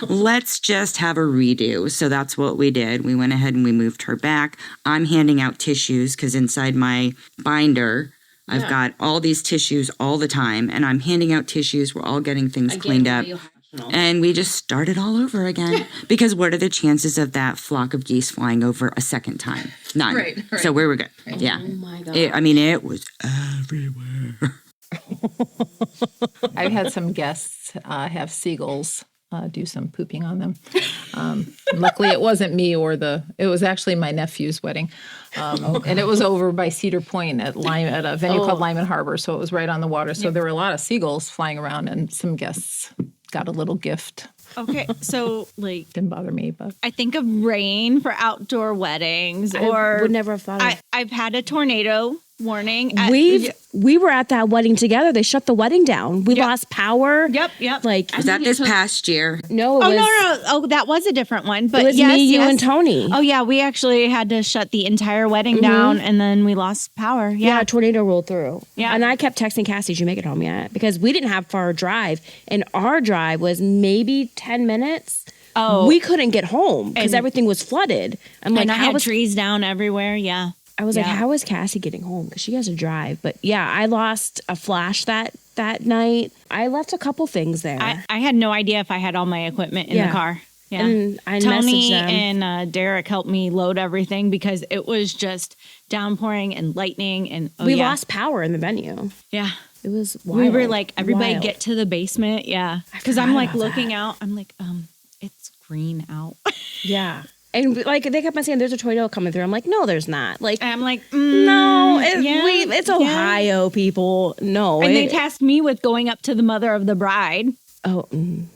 [SPEAKER 5] Let's just have a redo. So that's what we did. We went ahead and we moved her back. I'm handing out tissues because inside my binder, I've got all these tissues all the time. And I'm handing out tissues. We're all getting things cleaned up. And we just started all over again. Because what are the chances of that flock of geese flying over a second time? None.
[SPEAKER 6] Right.
[SPEAKER 5] So we were good.
[SPEAKER 6] Right.
[SPEAKER 5] Yeah.
[SPEAKER 3] Oh, my God.
[SPEAKER 5] It was everywhere.
[SPEAKER 6] I've had some guests have seagulls do some pooping on them. Luckily, it wasn't me it was actually my nephew's wedding. And it was over by Cedar Point at a venue called Lyman Harbor. So it was right on the water. So there were a lot of seagulls flying around, and some guests got a little gift.
[SPEAKER 4] Okay, so
[SPEAKER 6] Didn't bother me, but
[SPEAKER 4] I think of rain for outdoor weddings,
[SPEAKER 3] I would never have thought of
[SPEAKER 4] I've had a tornado warning.
[SPEAKER 3] We were at that wedding together. They shut the wedding down. We lost power.
[SPEAKER 4] Yep.
[SPEAKER 5] Was that this past year?
[SPEAKER 3] No, it was,
[SPEAKER 4] no. Oh, that was a different one. But
[SPEAKER 3] it was me, you, and Tony.
[SPEAKER 4] Oh, yeah. We actually had to shut the entire wedding down, and then we lost power.
[SPEAKER 3] Yeah, a tornado rolled through.
[SPEAKER 4] Yeah.
[SPEAKER 3] And I kept texting Cassie, did you make it home yet? Because we didn't have far drive. And our drive was maybe 10 minutes. Oh. We couldn't get home because everything was flooded. I'm
[SPEAKER 4] I had trees down everywhere. Yeah.
[SPEAKER 3] I was like, how is Cassie getting home? Because she has to drive. But yeah, I lost a flash that night. I left a couple things there.
[SPEAKER 4] I had no idea if I had all my equipment in the car. Yeah.
[SPEAKER 3] And I
[SPEAKER 4] Tony
[SPEAKER 3] messaged them.
[SPEAKER 4] and Derek helped me load everything because it was just downpouring and lightning. And
[SPEAKER 3] we lost power in the venue.
[SPEAKER 4] Yeah.
[SPEAKER 3] It was wild.
[SPEAKER 4] We were like, everybody get to the basement. Yeah. Because I'm like looking out. I'm like, it's green out.
[SPEAKER 3] Yeah. And they kept on saying, there's a tornado coming through. I'm like, no, there's not.
[SPEAKER 4] I'm like,
[SPEAKER 3] no, it's Ohio, people. No.
[SPEAKER 4] And they tasked me with going up to the mother of the bride.
[SPEAKER 3] Oh,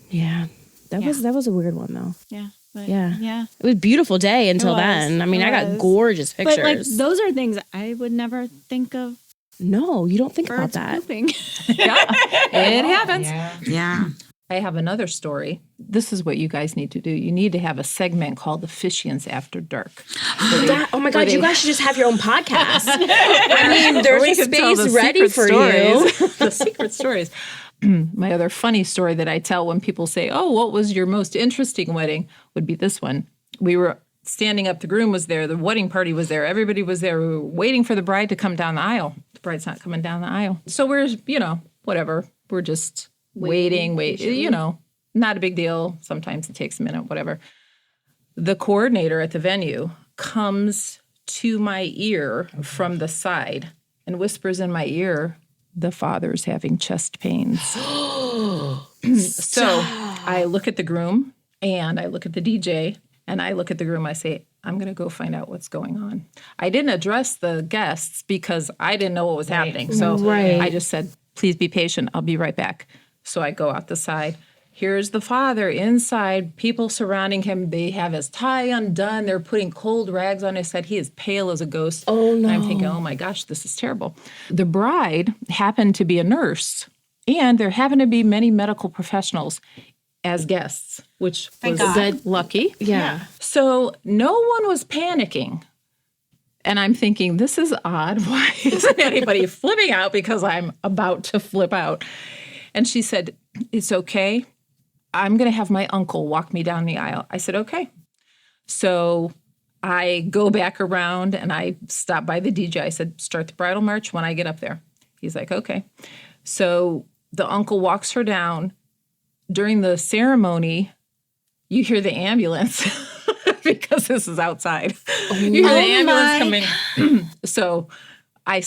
[SPEAKER 3] yeah. That was a weird one, though.
[SPEAKER 4] Yeah.
[SPEAKER 3] Yeah. It was a beautiful day until then. I mean, I got gorgeous pictures.
[SPEAKER 4] But those are things I would never think of.
[SPEAKER 3] No, you don't think about that.
[SPEAKER 4] Pooping.
[SPEAKER 6] Yeah, it happens.
[SPEAKER 5] Yeah.
[SPEAKER 6] I have another story. This is what you guys need to do. You need to have a segment called Officiants After Dark.
[SPEAKER 3] Oh my God, you guys should just have your own podcast. I mean, there's a space ready for you.
[SPEAKER 6] The secret stories. My other funny story that I tell when people say, oh, what was your most interesting wedding, would be this one. We were standing up. The groom was there. The wedding party was there. Everybody was there. We were waiting for the bride to come down the aisle. The bride's not coming down the aisle. So we're, whatever. We're just waiting, not a big deal. Sometimes it takes a minute, whatever. The coordinator at the venue comes to my ear from the side and whispers in my ear, the father's having chest pains. So I look at the groom and I look at the DJ and I look at the groom. I say, I'm going to go find out what's going on. I didn't address the guests because I didn't know what was happening. So I just said, please be patient. I'll be right back. So I go out the side. Here's the father inside, people surrounding him. They have his tie undone. They're putting cold rags on his head. He is pale as a ghost.
[SPEAKER 3] Oh, no.
[SPEAKER 6] And I'm thinking, oh, my gosh, this is terrible. The bride happened to be a nurse, and there happened to be many medical professionals as guests, which was lucky.
[SPEAKER 3] Yeah.
[SPEAKER 6] So no one was panicking. And I'm thinking, this is odd. Why isn't anybody flipping out? Because I'm about to flip out. And she said, it's okay. I'm going to have my uncle walk me down the aisle. I said, okay. So I go back around and I stop by the DJ. I said, start the bridal march when I get up there. He's like, okay. So the uncle walks her down. During the ceremony, you hear the ambulance because this is outside. You hear the ambulance coming. So I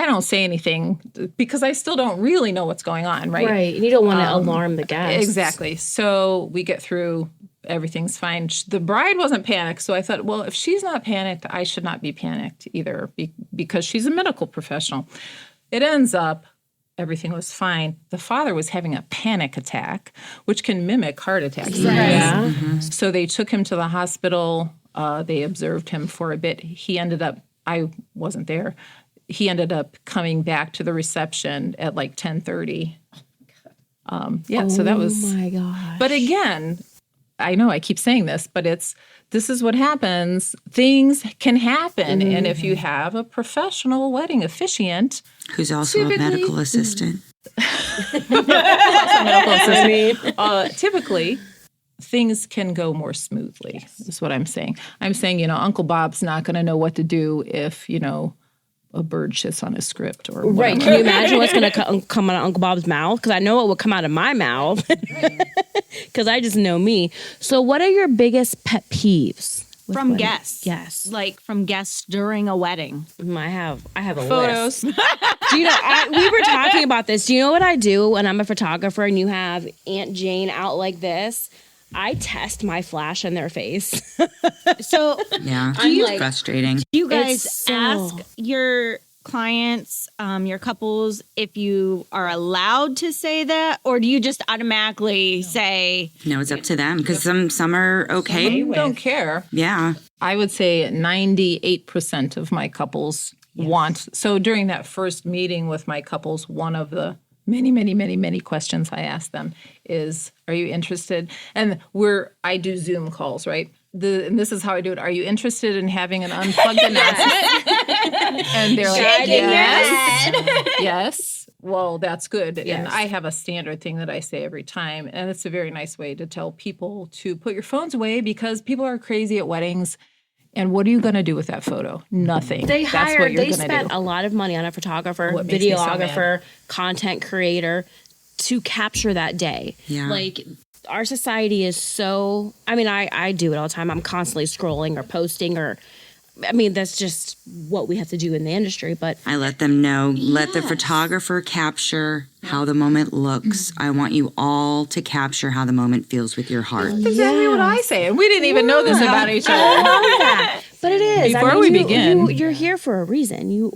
[SPEAKER 6] don't say anything because I still don't really know what's going on, right?
[SPEAKER 3] Right. And you don't want to alarm the guests.
[SPEAKER 6] Exactly. So we get through. Everything's fine. The bride wasn't panicked. So I thought, well, if she's not panicked, I should not be panicked either because she's a medical professional. It ends up, everything was fine. The father was having a panic attack, which can mimic heart attacks.
[SPEAKER 3] Right. Yeah.
[SPEAKER 5] Mm-hmm.
[SPEAKER 6] So they took him to the hospital. They observed him for a bit. He ended up, I wasn't there. He ended up coming back to the reception at like 10:30. So that was.
[SPEAKER 3] Oh my gosh.
[SPEAKER 6] But again, I know I keep saying this, but this is what happens. Things can happen. And if you have a professional wedding officiant,
[SPEAKER 5] who's also a medical assistant.
[SPEAKER 6] Typically, things can go more smoothly, is what I'm saying. I'm saying, Uncle Bob's not going to know what to do if, a bird shits on his script or whatever.
[SPEAKER 3] Right. Can you imagine what's going to come out of Uncle Bob's mouth? Because I know what will come out of my mouth because I just know me. So what are your biggest pet peeves?
[SPEAKER 2] From guests.
[SPEAKER 3] Yes.
[SPEAKER 2] Like from guests during a wedding.
[SPEAKER 3] I have a
[SPEAKER 6] Photos.
[SPEAKER 3] list. Do you know, we were talking about this. Do you know what I do when I'm a photographer and you have Aunt Jane out like this? I test my flash in their face.
[SPEAKER 2] So
[SPEAKER 5] Yeah, it's frustrating.
[SPEAKER 2] do you guys
[SPEAKER 3] It's so-
[SPEAKER 2] ask your clients, your couples, if you are allowed to say that, or do you just automatically say?
[SPEAKER 5] No, it's up to them because some are okay.
[SPEAKER 6] Some don't care.
[SPEAKER 5] Yeah.
[SPEAKER 6] I would say 98% of my couples want. So during that first meeting with my couples, one of the many questions I ask them is, are you interested? And I do Zoom calls, right? And this is how I do it. Are you interested in having an unplugged announcement? And they're like, yes. Well, that's good.
[SPEAKER 3] Yes.
[SPEAKER 6] And I have a standard thing that I say every time. And it's a very nice way to tell people to put your phones away because people are crazy at weddings. And what are you going to do with that photo? Nothing.
[SPEAKER 3] They
[SPEAKER 6] That's
[SPEAKER 3] spent a lot of money on a photographer,
[SPEAKER 6] What makes me so
[SPEAKER 3] videographer, content creator to capture that day.
[SPEAKER 5] Yeah.
[SPEAKER 3] Like our society is so, I do it all the time. I'm constantly scrolling or posting that's just what we have to do in the industry. But
[SPEAKER 5] I let them know, let the photographer capture how the moment looks. I want you all to capture how the moment feels with your heart.
[SPEAKER 6] That's exactly what I say. And we didn't even know this about each other.
[SPEAKER 3] But it is.
[SPEAKER 6] Before we begin.
[SPEAKER 3] You're here for a reason.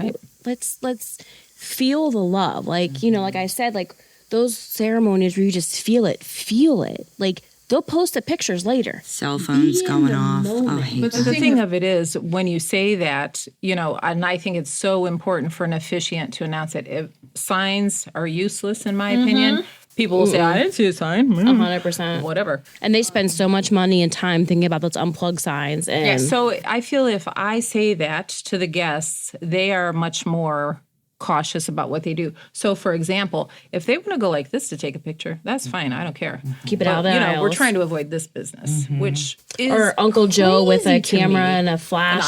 [SPEAKER 3] Let's feel the love. Like, like I said, like those ceremonies where you just feel it. Like they'll post the pictures later.
[SPEAKER 5] Cell phones going off. Oh, I hate
[SPEAKER 6] But
[SPEAKER 5] that.
[SPEAKER 6] the thing of it is, when you say that, and I think it's so important for an officiant to announce it. If signs are useless, in my opinion, people will say, I didn't see a sign.
[SPEAKER 3] 100%.
[SPEAKER 6] Whatever.
[SPEAKER 3] And they spend so much money and time thinking about those unplugged signs. And
[SPEAKER 6] Yeah, so I feel if I say that to the guests, they are much more cautious about what they do. So, for example, if they want to go like this to take a picicture, that's fine. I don't care.
[SPEAKER 3] Keep it out of the
[SPEAKER 6] We're
[SPEAKER 3] aisles.
[SPEAKER 6] trying to avoid this business, which is
[SPEAKER 3] or Uncle Joe with a
[SPEAKER 6] crazy to
[SPEAKER 3] camera
[SPEAKER 6] me.
[SPEAKER 3] and a flash.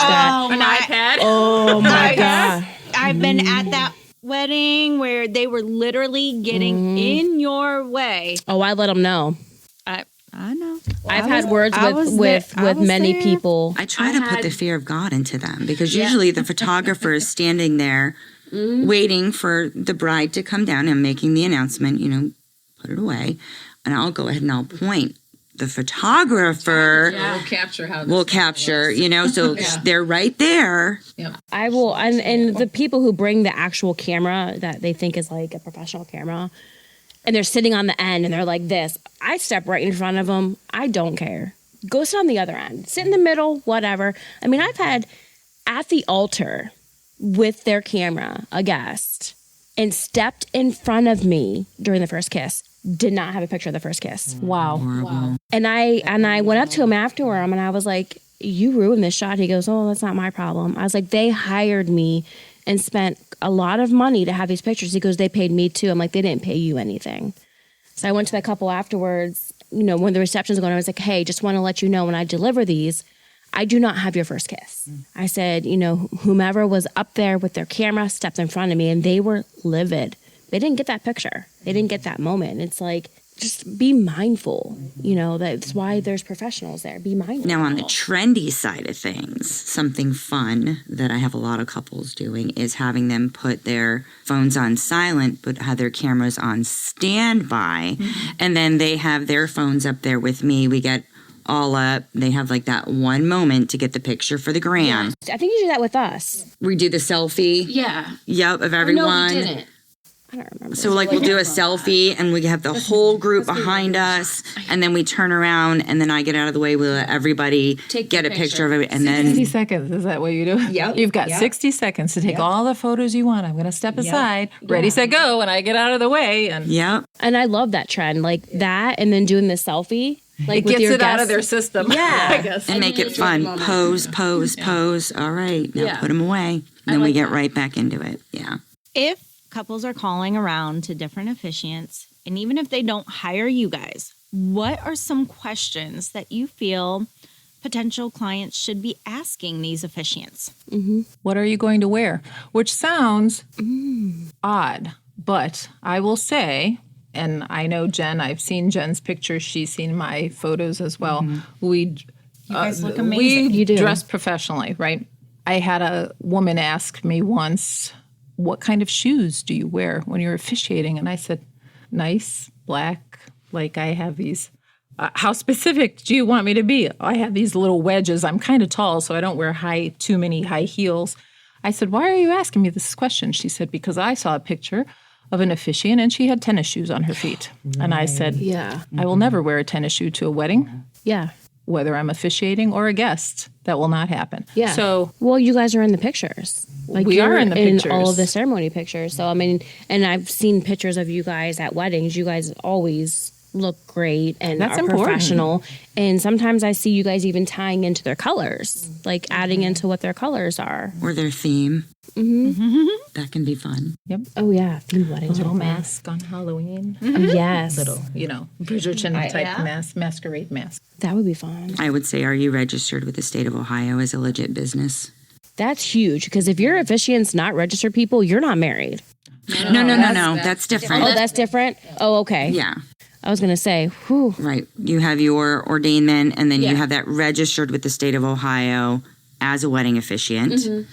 [SPEAKER 6] An iPad.
[SPEAKER 3] Oh my God.
[SPEAKER 2] I've been at that wedding where they were literally getting in your way.
[SPEAKER 3] Oh, I let them know.
[SPEAKER 2] I know.
[SPEAKER 3] I've had words with many people.
[SPEAKER 5] I try to put the fear of God into them because usually the photographer is standing there waiting for the bride to come down and making the announcement, put it away. And I'll go ahead and I'll point. The photographer will capture, so they're right there.
[SPEAKER 3] I will, and the people who bring the actual camera that they think is like a professional camera, and they're sitting on the end and they're like this, I step right in front of them. I don't care. Go sit on the other end. Sit in the middle, whatever. I've had at the altar with their camera a guest and stepped in front of me during the first kiss. Did not have a picture of the first kiss.
[SPEAKER 6] Wow.
[SPEAKER 5] Horrible.
[SPEAKER 3] And I went up to him after and I was like, you ruined this shot. He goes, oh, that's not my problem. I was like, they hired me and spent a lot of money to have these pictures. He goes, they paid me too. I'm like, they didn't pay you anything. So I went to that couple afterwards, when the reception's going, I was like, hey, just want to let you know when I deliver these, I do not have your first kiss. I said, whomever was up there with their camera stepped in front of me and they were livid. They didn't get that picture. They didn't get that moment. It's like, just be mindful. That's why there's professionals there. Be mindful.
[SPEAKER 5] Now, on the trendy side of things, something fun that I have a lot of couples doing is having them put their phones on silent, but have their cameras on standby. And then they have their phones up there with me. We get all up. They have like that one moment to get the picture for the gram.
[SPEAKER 3] Yeah. I think you do that with us.
[SPEAKER 5] We do the selfie.
[SPEAKER 3] Yeah.
[SPEAKER 5] Yep, of everyone.
[SPEAKER 3] No, we didn't. I don't remember.
[SPEAKER 5] So we'll do a selfie and we have the whole group behind us and then we turn around and then I get out of the way. We let everybody get a picture of it and
[SPEAKER 6] 60
[SPEAKER 5] then...
[SPEAKER 6] seconds. Is that what you do?
[SPEAKER 5] Yep.
[SPEAKER 6] You've got 60 seconds to take all the photos you want. I'm going to step aside, ready, set, go, and I get out of the way. And
[SPEAKER 5] Yep.
[SPEAKER 3] And I love that trend, like that, and then doing the selfie. Like
[SPEAKER 6] it gets
[SPEAKER 3] your
[SPEAKER 6] it out of
[SPEAKER 3] guests.
[SPEAKER 6] their system.
[SPEAKER 3] Yeah.
[SPEAKER 6] I guess.
[SPEAKER 5] And make it fun. Pose, pose, pose. All right. Now put them away. Then we get right back into it. Yeah.
[SPEAKER 2] If couples are calling around to different officiants, and even if they don't hire you guys, what are some questions that you feel potential clients should be asking these officiants?
[SPEAKER 6] What are you going to wear? Which sounds odd, but I will say, and I know Jen, I've seen Jen's pictures. She's seen my photos as well. You
[SPEAKER 2] guys look amazing.
[SPEAKER 6] We dress professionally, right? I had a woman ask me once, what kind of shoes do you wear when you're officiating? And I said, nice, black, like I have these. How specific do you want me to be? I have these little wedges. I'm kind of tall, so I don't wear too many high heels. I said, why are you asking me this question? She said, because I saw a picture of an officiant and she had tennis shoes on her feet. And I said, I will never wear a tennis shoe to a wedding.
[SPEAKER 3] Yeah.
[SPEAKER 6] Whether I'm officiating or a guest, that will not happen.
[SPEAKER 3] Yeah.
[SPEAKER 6] So,
[SPEAKER 3] well, you guys are in the pictures. Like
[SPEAKER 6] we are in the pictures.
[SPEAKER 3] all of the ceremony pictures. So, I mean, and I've seen pictures of you guys at weddings. You guys always look great and
[SPEAKER 6] That's
[SPEAKER 3] are
[SPEAKER 6] important.
[SPEAKER 3] professional. And sometimes I see you guys even tying into their colors, like adding into what their colors are.
[SPEAKER 5] Or their theme. That can be fun.
[SPEAKER 6] Yep.
[SPEAKER 3] Oh, yeah. Theme weddings.
[SPEAKER 6] Little mask on Halloween.
[SPEAKER 3] Oh, yes.
[SPEAKER 6] Little, Bridgerton type mask, masquerade mask.
[SPEAKER 3] That would be fun.
[SPEAKER 5] I would say, are you registered with the state of Ohio as a legit business?
[SPEAKER 3] That's huge because if your officiant's not registered people, you're not married.
[SPEAKER 5] No. That's different.
[SPEAKER 3] Oh, that's different? Oh, okay.
[SPEAKER 5] Yeah.
[SPEAKER 3] I was going to say, whew.
[SPEAKER 5] Right. You have your ordainment and then you have that registered with the state of Ohio as a wedding officiant.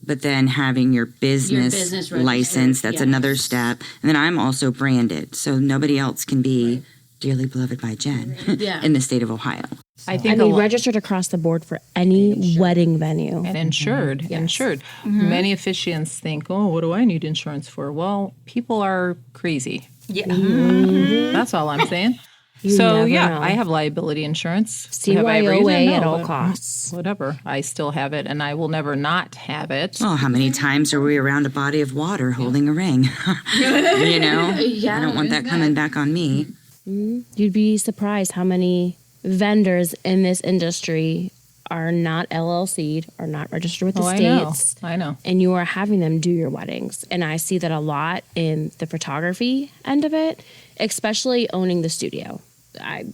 [SPEAKER 5] But then having your business license, that's another step. And then I'm also branded. So nobody else can be dearly beloved by Jen in the state of Ohio.
[SPEAKER 6] I think
[SPEAKER 3] registered across the board for any wedding venue.
[SPEAKER 6] and insured. Insured. Many officiants think, oh, what do I need insurance for? Well, people are crazy.
[SPEAKER 2] Yeah.
[SPEAKER 6] That's all I'm saying.
[SPEAKER 3] never know.
[SPEAKER 6] I have liability insurance. Have I ever used it?
[SPEAKER 3] CYOA at
[SPEAKER 6] No,
[SPEAKER 3] all
[SPEAKER 6] but
[SPEAKER 3] costs.
[SPEAKER 6] Whatever. I still have it, and I will never not have it.
[SPEAKER 5] Oh, how many times are we around a body of water holding a ring? I don't want that coming back on me.
[SPEAKER 3] You'd be surprised how many vendors in this industry are not LLC'd, are not registered with the states.
[SPEAKER 6] I know.
[SPEAKER 3] And you are having them do your weddings. And I see that a lot in the photography end of it, especially owning the studio. I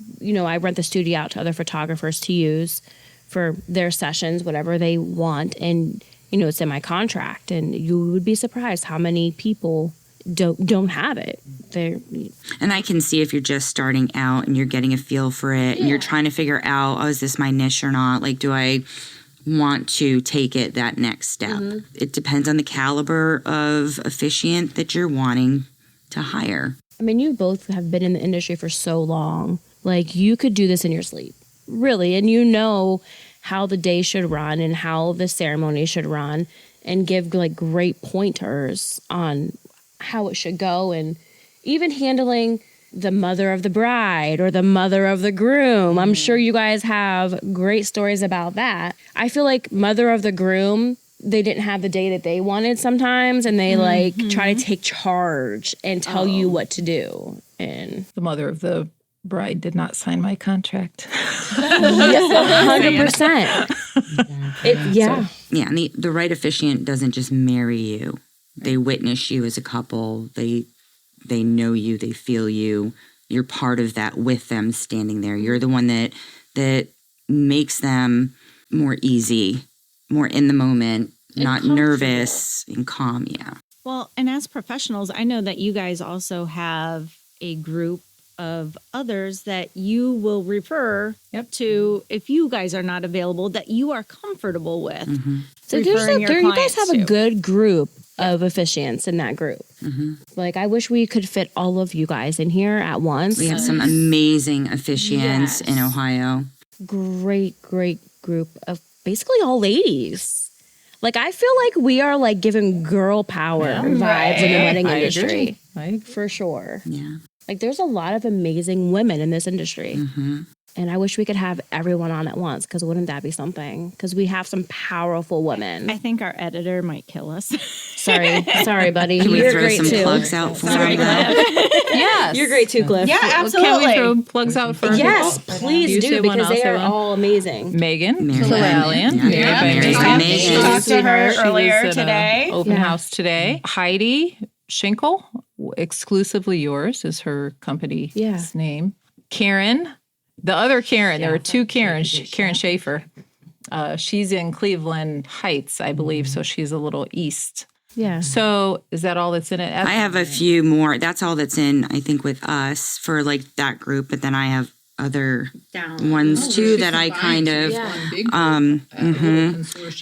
[SPEAKER 3] rent the studio out to other photographers to use for their sessions, whatever they want. And, it's in my contract. And you would be surprised how many people don't have it.
[SPEAKER 5] And I can see if you're just starting out and you're getting a feel for it and you're trying to figure out, is this my niche or not? Like, do I want to take it that next step? It depends on the caliber of officiant that you're wanting to hire.
[SPEAKER 3] I mean, you both have been in the industry for so long. Like, you could do this in your sleep, really. And you know how the day should run and how the ceremony should run and give, like, great pointers on how it should go, and even handling the mother of the bride or the mother of the groom. I'm sure you guys have great stories about that. I feel like mother of the groom, they didn't have the day that they wanted sometimes, and they try to take charge and tell you what to do. And
[SPEAKER 6] The mother of the bride did not sign my contract.
[SPEAKER 3] 100%. Yeah.
[SPEAKER 5] Yeah, and the right officiant doesn't just marry you. They witness you as a couple. They know you. They feel you. You're part of that with them standing there. You're the one that makes them more easy, more in the moment, not nervous and calm. Yeah.
[SPEAKER 4] Well, and as professionals, I know that you guys also have a group of others that you will refer to if you guys are not available that you are comfortable with.
[SPEAKER 3] So you guys have a good group of officiants in that group. Like, I wish we could fit all of you guys in here at once.
[SPEAKER 5] We have some amazing officiants in Ohio.
[SPEAKER 3] Great group of basically all ladies. Like, I feel like we are like giving girl power vibes in the wedding industry. For sure.
[SPEAKER 5] Yeah.
[SPEAKER 3] Like, there's a lot of amazing women in this industry. And I wish we could have everyone on at once, because wouldn't that be something? Because we have some powerful women.
[SPEAKER 4] I think our editor might kill us.
[SPEAKER 3] Sorry, buddy.
[SPEAKER 5] Can we
[SPEAKER 3] You're
[SPEAKER 5] throw
[SPEAKER 3] great
[SPEAKER 5] some
[SPEAKER 3] too.
[SPEAKER 5] plugs out for
[SPEAKER 3] Sorry,
[SPEAKER 5] them?
[SPEAKER 6] Yes.
[SPEAKER 3] You're great too, Cliff.
[SPEAKER 2] Yeah,
[SPEAKER 6] Can
[SPEAKER 2] absolutely.
[SPEAKER 6] we throw plugs out for
[SPEAKER 3] Yes,
[SPEAKER 6] people?
[SPEAKER 3] please
[SPEAKER 6] You
[SPEAKER 3] do,
[SPEAKER 6] say one,
[SPEAKER 3] because
[SPEAKER 6] I'll
[SPEAKER 3] they
[SPEAKER 6] say
[SPEAKER 3] are
[SPEAKER 6] one.
[SPEAKER 3] all amazing.
[SPEAKER 6] Megan
[SPEAKER 5] Mary
[SPEAKER 6] Killallian.
[SPEAKER 5] Lynn.
[SPEAKER 6] Yeah,
[SPEAKER 5] Mary
[SPEAKER 6] Megan.
[SPEAKER 5] Megan.
[SPEAKER 2] Talked to her
[SPEAKER 6] She
[SPEAKER 2] earlier
[SPEAKER 6] was at
[SPEAKER 2] today.
[SPEAKER 6] an open house today. Heidi Schinkel, Exclusively Yours is her company's name. Karen, the other Karen. There are two Karens. Karen Schaefer. She's in Cleveland Heights, I believe, so she's a little east.
[SPEAKER 3] Yeah.
[SPEAKER 6] So is that all that's in it?
[SPEAKER 5] I have a few more. That's all that's in, I think, with us for like that group. But then I have other ones too that I kind of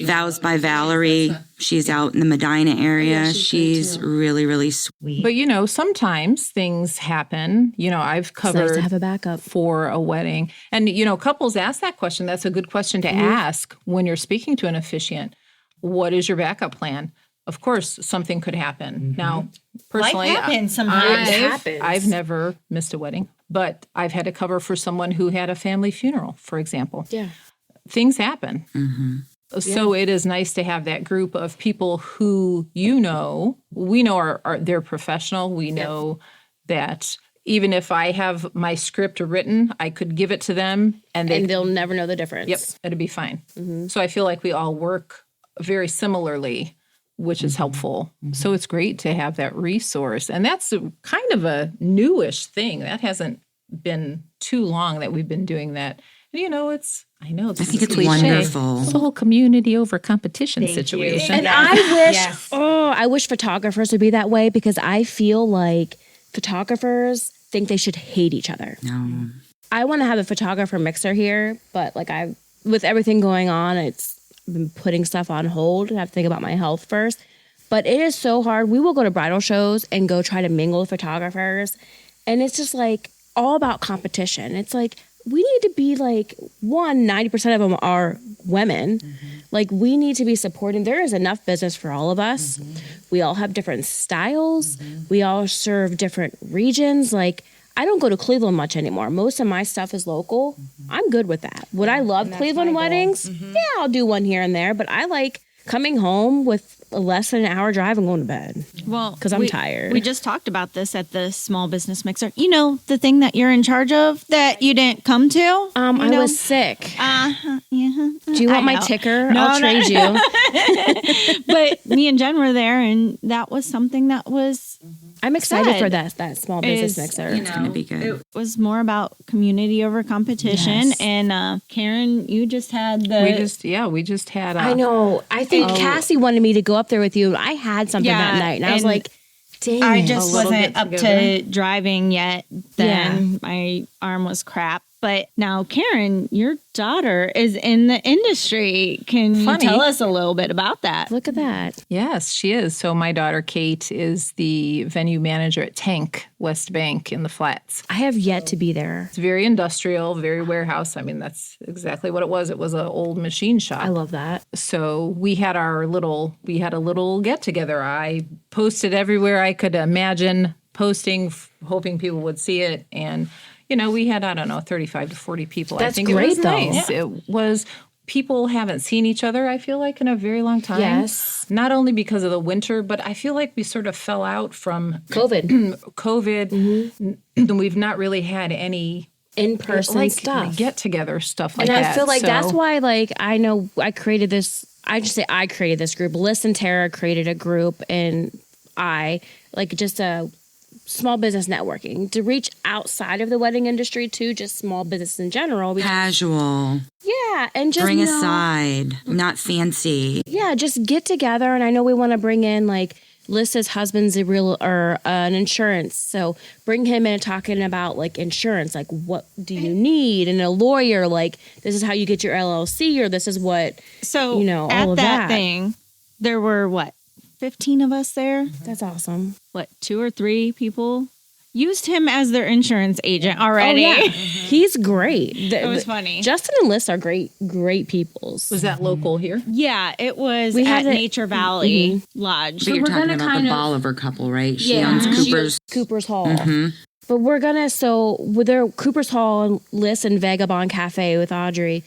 [SPEAKER 5] Vows by Valerie. She's out in the Medina area. She's really, really sweet.
[SPEAKER 6] But sometimes things happen. I've
[SPEAKER 3] It's nice
[SPEAKER 6] covered
[SPEAKER 3] to have a backup.
[SPEAKER 6] for a wedding. And, couples ask that question. That's a good question to ask when you're speaking to an officiant. What is your backup plan? Of course, something could happen. Now, personally,
[SPEAKER 2] Life happens sometimes.
[SPEAKER 6] I've never missed a wedding, but I've had to cover for someone who had a family funeral, for example.
[SPEAKER 3] Yeah.
[SPEAKER 6] Things happen. So it is nice to have that group of people who we know they're professional. We know that even if I have my script written, I could give it to them and
[SPEAKER 3] they'll never know the difference.
[SPEAKER 6] Yep, it'll be fine. So I feel like we all work very similarly, which is helpful. So it's great to have that resource. And that's kind of a newish thing. That hasn't been too long that we've been doing that. And I think
[SPEAKER 5] it's wonderful.
[SPEAKER 6] It's the whole community over competition situation.
[SPEAKER 3] And I wish photographers would be that way, because I feel like photographers think they should hate each other.
[SPEAKER 5] No.
[SPEAKER 3] I want to have a photographer mixer here, but with everything going on, I've been putting stuff on hold. I have to think about my health first. But it is so hard. We will go to bridal shows and go try to mingle with photographers. And it's just all about competition. It's we need to be 90% of them are women. We need to be supporting. There is enough business for all of us. We all have different styles. We all serve different regions. I don't go to Cleveland much anymore. Most of my stuff is local. I'm good with that. Would I love Cleveland weddings? Yeah, I'll do one here and there. But I like coming home with less than an hour drive and going to bed.
[SPEAKER 4] Well,
[SPEAKER 3] because I'm tired.
[SPEAKER 4] We just talked about this at the small business mixer. The thing that you're in charge of that you didn't come to?
[SPEAKER 3] I was sick.
[SPEAKER 4] Yeah.
[SPEAKER 3] Do you want my ticker?
[SPEAKER 4] No,
[SPEAKER 3] I'll trade you.
[SPEAKER 4] But me and Jen were there, and that was something that was.
[SPEAKER 3] I'm excited for that small business mixer.
[SPEAKER 5] It's going to be good.
[SPEAKER 4] It was more about community over competition.
[SPEAKER 3] Yes.
[SPEAKER 4] And Karen, you just had the.
[SPEAKER 6] We just had.
[SPEAKER 3] I know. I think Cassie wanted me to go up there with you. I had something that night, and I was like, dang.
[SPEAKER 4] I
[SPEAKER 3] it.
[SPEAKER 4] just wasn't up to driving yet. Then my arm was crap. But now, Karen, your daughter is in the industry. Can you tell us a little bit about that?
[SPEAKER 3] Look at that.
[SPEAKER 6] Yes, she is. So my daughter, Kate, is the venue manager at Tank West Bank in the Flats.
[SPEAKER 3] I have yet to be there.
[SPEAKER 6] It's very industrial, very warehouse. I mean, that's exactly what it was. It was an old machine shop.
[SPEAKER 3] I love that.
[SPEAKER 6] So we had a little get together. I posted everywhere I could imagine posting, hoping people would see it. And we had, 35 to 40 people.
[SPEAKER 3] That's
[SPEAKER 6] I think
[SPEAKER 3] great,
[SPEAKER 6] it was
[SPEAKER 3] though.
[SPEAKER 6] nice.
[SPEAKER 3] Yeah.
[SPEAKER 6] It was, people haven't seen each other, I feel like, in a very long time.
[SPEAKER 3] Yes.
[SPEAKER 6] Not only because of the winter, but I feel like we sort of fell out from
[SPEAKER 3] COVID.
[SPEAKER 6] And we've not really had any
[SPEAKER 3] In-person stuff.
[SPEAKER 6] get-together stuff like
[SPEAKER 3] and
[SPEAKER 6] that.
[SPEAKER 3] I feel like
[SPEAKER 6] So-
[SPEAKER 3] that's why, like, I know I created this. I just say I created this group. Liz and Tara created a group, and just a small business networking to reach outside of the wedding industry too, just small business in general.
[SPEAKER 5] Casual.
[SPEAKER 3] Yeah, and just
[SPEAKER 5] Bring a side, not fancy.
[SPEAKER 3] Yeah, just get together. And I know we want to bring in like Lissa's husband's an insurance, so bring him in and talking about like insurance, like what do you need, and a lawyer, like this is how you get your LLC, or this is what all
[SPEAKER 4] at
[SPEAKER 3] of
[SPEAKER 4] that thing, there were 15 of us there.
[SPEAKER 3] That's awesome.
[SPEAKER 4] 2 or 3 people used him as their insurance agent already.
[SPEAKER 3] Oh, yeah. He's great.
[SPEAKER 4] It was funny.
[SPEAKER 3] Justin and Liz are great peoples.
[SPEAKER 6] Was that local here?
[SPEAKER 4] Yeah, it was
[SPEAKER 3] We had
[SPEAKER 4] at
[SPEAKER 3] it-
[SPEAKER 4] Nature Valley Lodge.
[SPEAKER 5] But you're
[SPEAKER 3] we're
[SPEAKER 5] talking
[SPEAKER 3] gonna
[SPEAKER 5] about
[SPEAKER 3] kind
[SPEAKER 5] the
[SPEAKER 3] of-
[SPEAKER 5] Bolivar couple, right? She
[SPEAKER 3] Yeah.
[SPEAKER 5] owns
[SPEAKER 3] Mhm.
[SPEAKER 5] Cooper's.
[SPEAKER 3] Cooper's Hall. But we're gonna with their Cooper's Hall and Liz and Vagabond Cafe with Audrey.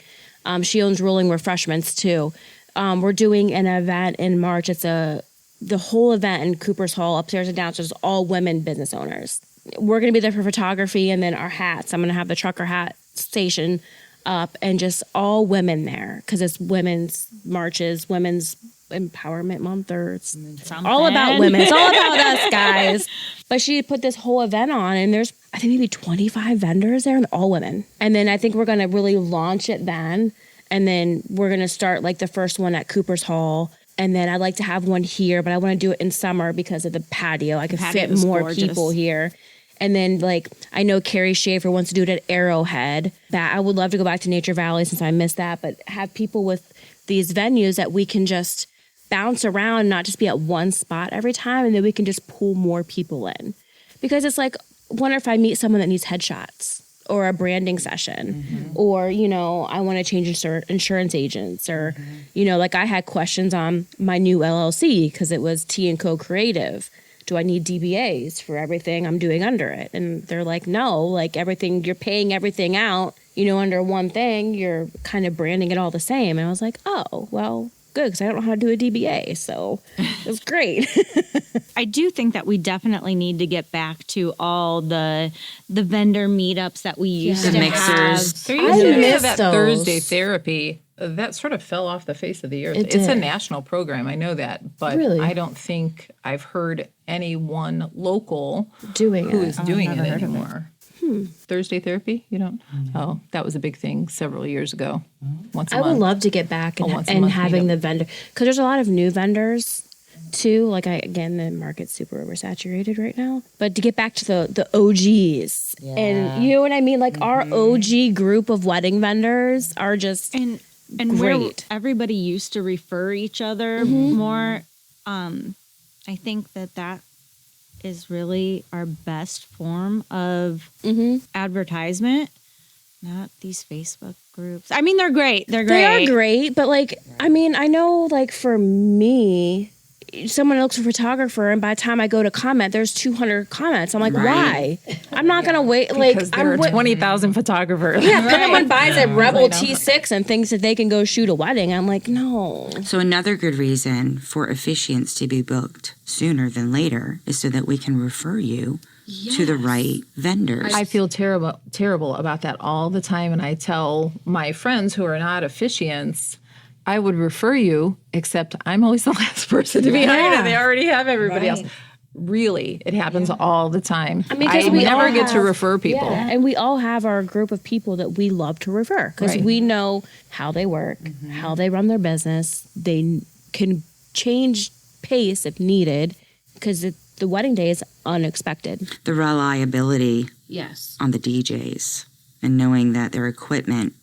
[SPEAKER 3] She owns Rolling Refreshments too. We're doing an event in March. It's the whole event in Cooper's Hall, upstairs and downstairs, all women business owners. We're gonna be there for photography, and then our hats. I'm gonna have the trucker hat station up, and just all women there because it's women's marches, women's empowerment month, or it's all about women. It's all about us, guys. But she put this whole event on, and there's I think maybe 25 vendors there, and they're all women. And then I think we're gonna really launch it then, and then we're gonna start like the first one at Cooper's Hall. And then I'd like to have one here, but I want to do it in summer because of the patio. I could fit
[SPEAKER 4] is
[SPEAKER 3] more
[SPEAKER 4] gorgeous.
[SPEAKER 3] people here. And then, like, I know Carrie Schaefer wants to do it at Arrowhead. I would love to go back to Nature Valley since I missed that, but have people with these venues that we can just bounce around, not just be at one spot every time, and then we can just pull more people in. Because it's like, wonder if I meet someone that needs headshots or a branding session, or, I want to change insurance agents, or, like I had questions on my new LLC because it was T&Co Creative. Do I need DBAs for everything I'm doing under it? And they're like, no, like everything, you're paying everything out, under one thing, you're kind of branding it all the same. And I was like, oh, well, good, because I don't know how to do a DBA. So it was great.
[SPEAKER 4] I do think that we definitely need to get back to all the vendor meetups that we used
[SPEAKER 5] The
[SPEAKER 4] to
[SPEAKER 5] mixers.
[SPEAKER 6] There
[SPEAKER 3] I
[SPEAKER 6] used to be
[SPEAKER 3] miss
[SPEAKER 6] that
[SPEAKER 3] those.
[SPEAKER 6] Thursday therapy. That sort of fell off the face of the earth.
[SPEAKER 3] It
[SPEAKER 6] It's a
[SPEAKER 3] did.
[SPEAKER 6] national program, I know that, but
[SPEAKER 3] Really?
[SPEAKER 6] I don't think I've heard anyone local
[SPEAKER 3] Doing
[SPEAKER 6] who
[SPEAKER 3] it.
[SPEAKER 6] is doing it anymore. Thursday therapy? You don't? Oh, that was a big thing several years ago. Once a
[SPEAKER 3] I would
[SPEAKER 6] month.
[SPEAKER 3] love to get back
[SPEAKER 6] A once a
[SPEAKER 3] and
[SPEAKER 6] month
[SPEAKER 3] having
[SPEAKER 6] meetup.
[SPEAKER 3] the vendor, because there's a lot of new vendors too. Like the market's super oversaturated right now. But to get back to the OGs, and you know what I mean, like our OG group of wedding vendors are just
[SPEAKER 4] and where
[SPEAKER 3] great.
[SPEAKER 4] everybody used to refer each other more. I think that is really our best form of advertisement. Not these Facebook groups. I mean, they're great. They're great.
[SPEAKER 3] They are great, but like, I mean, I know like for me, someone looks for a photographer, and by the time I go to comment, there's 200 comments. I'm like,
[SPEAKER 5] Right.
[SPEAKER 3] why? I'm not gonna wait. Like,
[SPEAKER 6] Because there are 20,000 photographers.
[SPEAKER 3] yeah, someone buys a Rebel T6 and thinks that they can go shoot a wedding. I'm like, no.
[SPEAKER 5] So another good reason for officiants to be booked sooner than later is so that we can refer you to the right vendors.
[SPEAKER 6] I feel terrible about that all the time, and I tell my friends who are not officiants, I would refer you, except I'm always the last person to be hired, and they already have everybody else. Really, it happens all the time.
[SPEAKER 3] I mean, 'cause we
[SPEAKER 6] never
[SPEAKER 3] all
[SPEAKER 6] get to
[SPEAKER 3] have-
[SPEAKER 6] refer people.
[SPEAKER 3] Yeah, and we all have our group of people that we love to refer because
[SPEAKER 6] Right.
[SPEAKER 3] we know how they work, how they run their business. They can change pace if needed because the wedding day is unexpected.
[SPEAKER 5] The reliability
[SPEAKER 3] Yes.
[SPEAKER 5] on the DJs and knowing that their equipment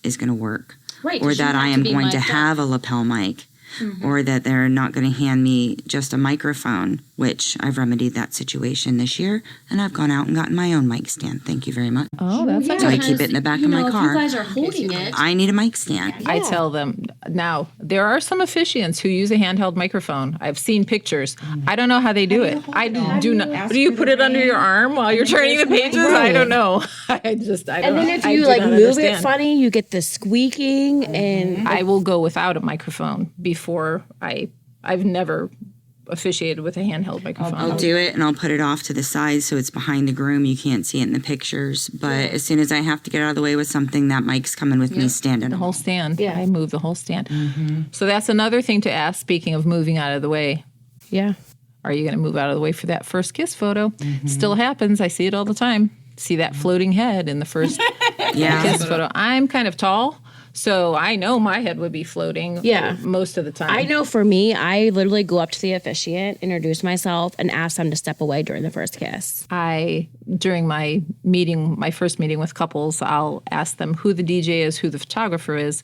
[SPEAKER 5] is going to work.
[SPEAKER 3] Right,
[SPEAKER 5] Or
[SPEAKER 3] 'cause you
[SPEAKER 5] that I
[SPEAKER 3] have to
[SPEAKER 5] am
[SPEAKER 3] be
[SPEAKER 5] going to
[SPEAKER 3] mic'd up.
[SPEAKER 5] have a lapel mic. Or that they're not going to hand me just a microphone, which I've remedied that situation this year. And I've gone out and gotten my own mic stand. Thank you very much.
[SPEAKER 6] Oh, that's
[SPEAKER 5] So I keep it in the back of my car.
[SPEAKER 3] are holding it.
[SPEAKER 5] I need a mic stand.
[SPEAKER 6] I tell them, Now, there are some officiants who use a handheld microphone. I've seen pictures. I don't know how they do it. I do not. Do you put it under your arm while you're turning the pages? I don't know. I don't.
[SPEAKER 3] And then if you move
[SPEAKER 6] understand.
[SPEAKER 3] it funny, you get the squeaking, and
[SPEAKER 6] I will go without a microphone before I've never officiated with a handheld microphone.
[SPEAKER 5] I'll do it and I'll put it off to the side so it's behind the groom. You can't see it in the pictures. But as soon as I have to get out of the way with something, that mic's coming with me standing.
[SPEAKER 6] The whole stand.
[SPEAKER 3] Yeah.
[SPEAKER 6] I move the whole stand. So that's another thing to ask, speaking of moving out of the way.
[SPEAKER 3] yeah.
[SPEAKER 6] Are you going to move out of the way for that first kiss photo? Still happens. I see it all the time. See that floating head in the first kiss photo. I'm kind of tall, so I know my head would be floating most of the time.
[SPEAKER 3] I know for me, I literally go up to the officiant, introduce myself, and ask them to step away during the first kiss.
[SPEAKER 6] During my first meeting with couples, I'll ask them who the DJ is, who the photographer is.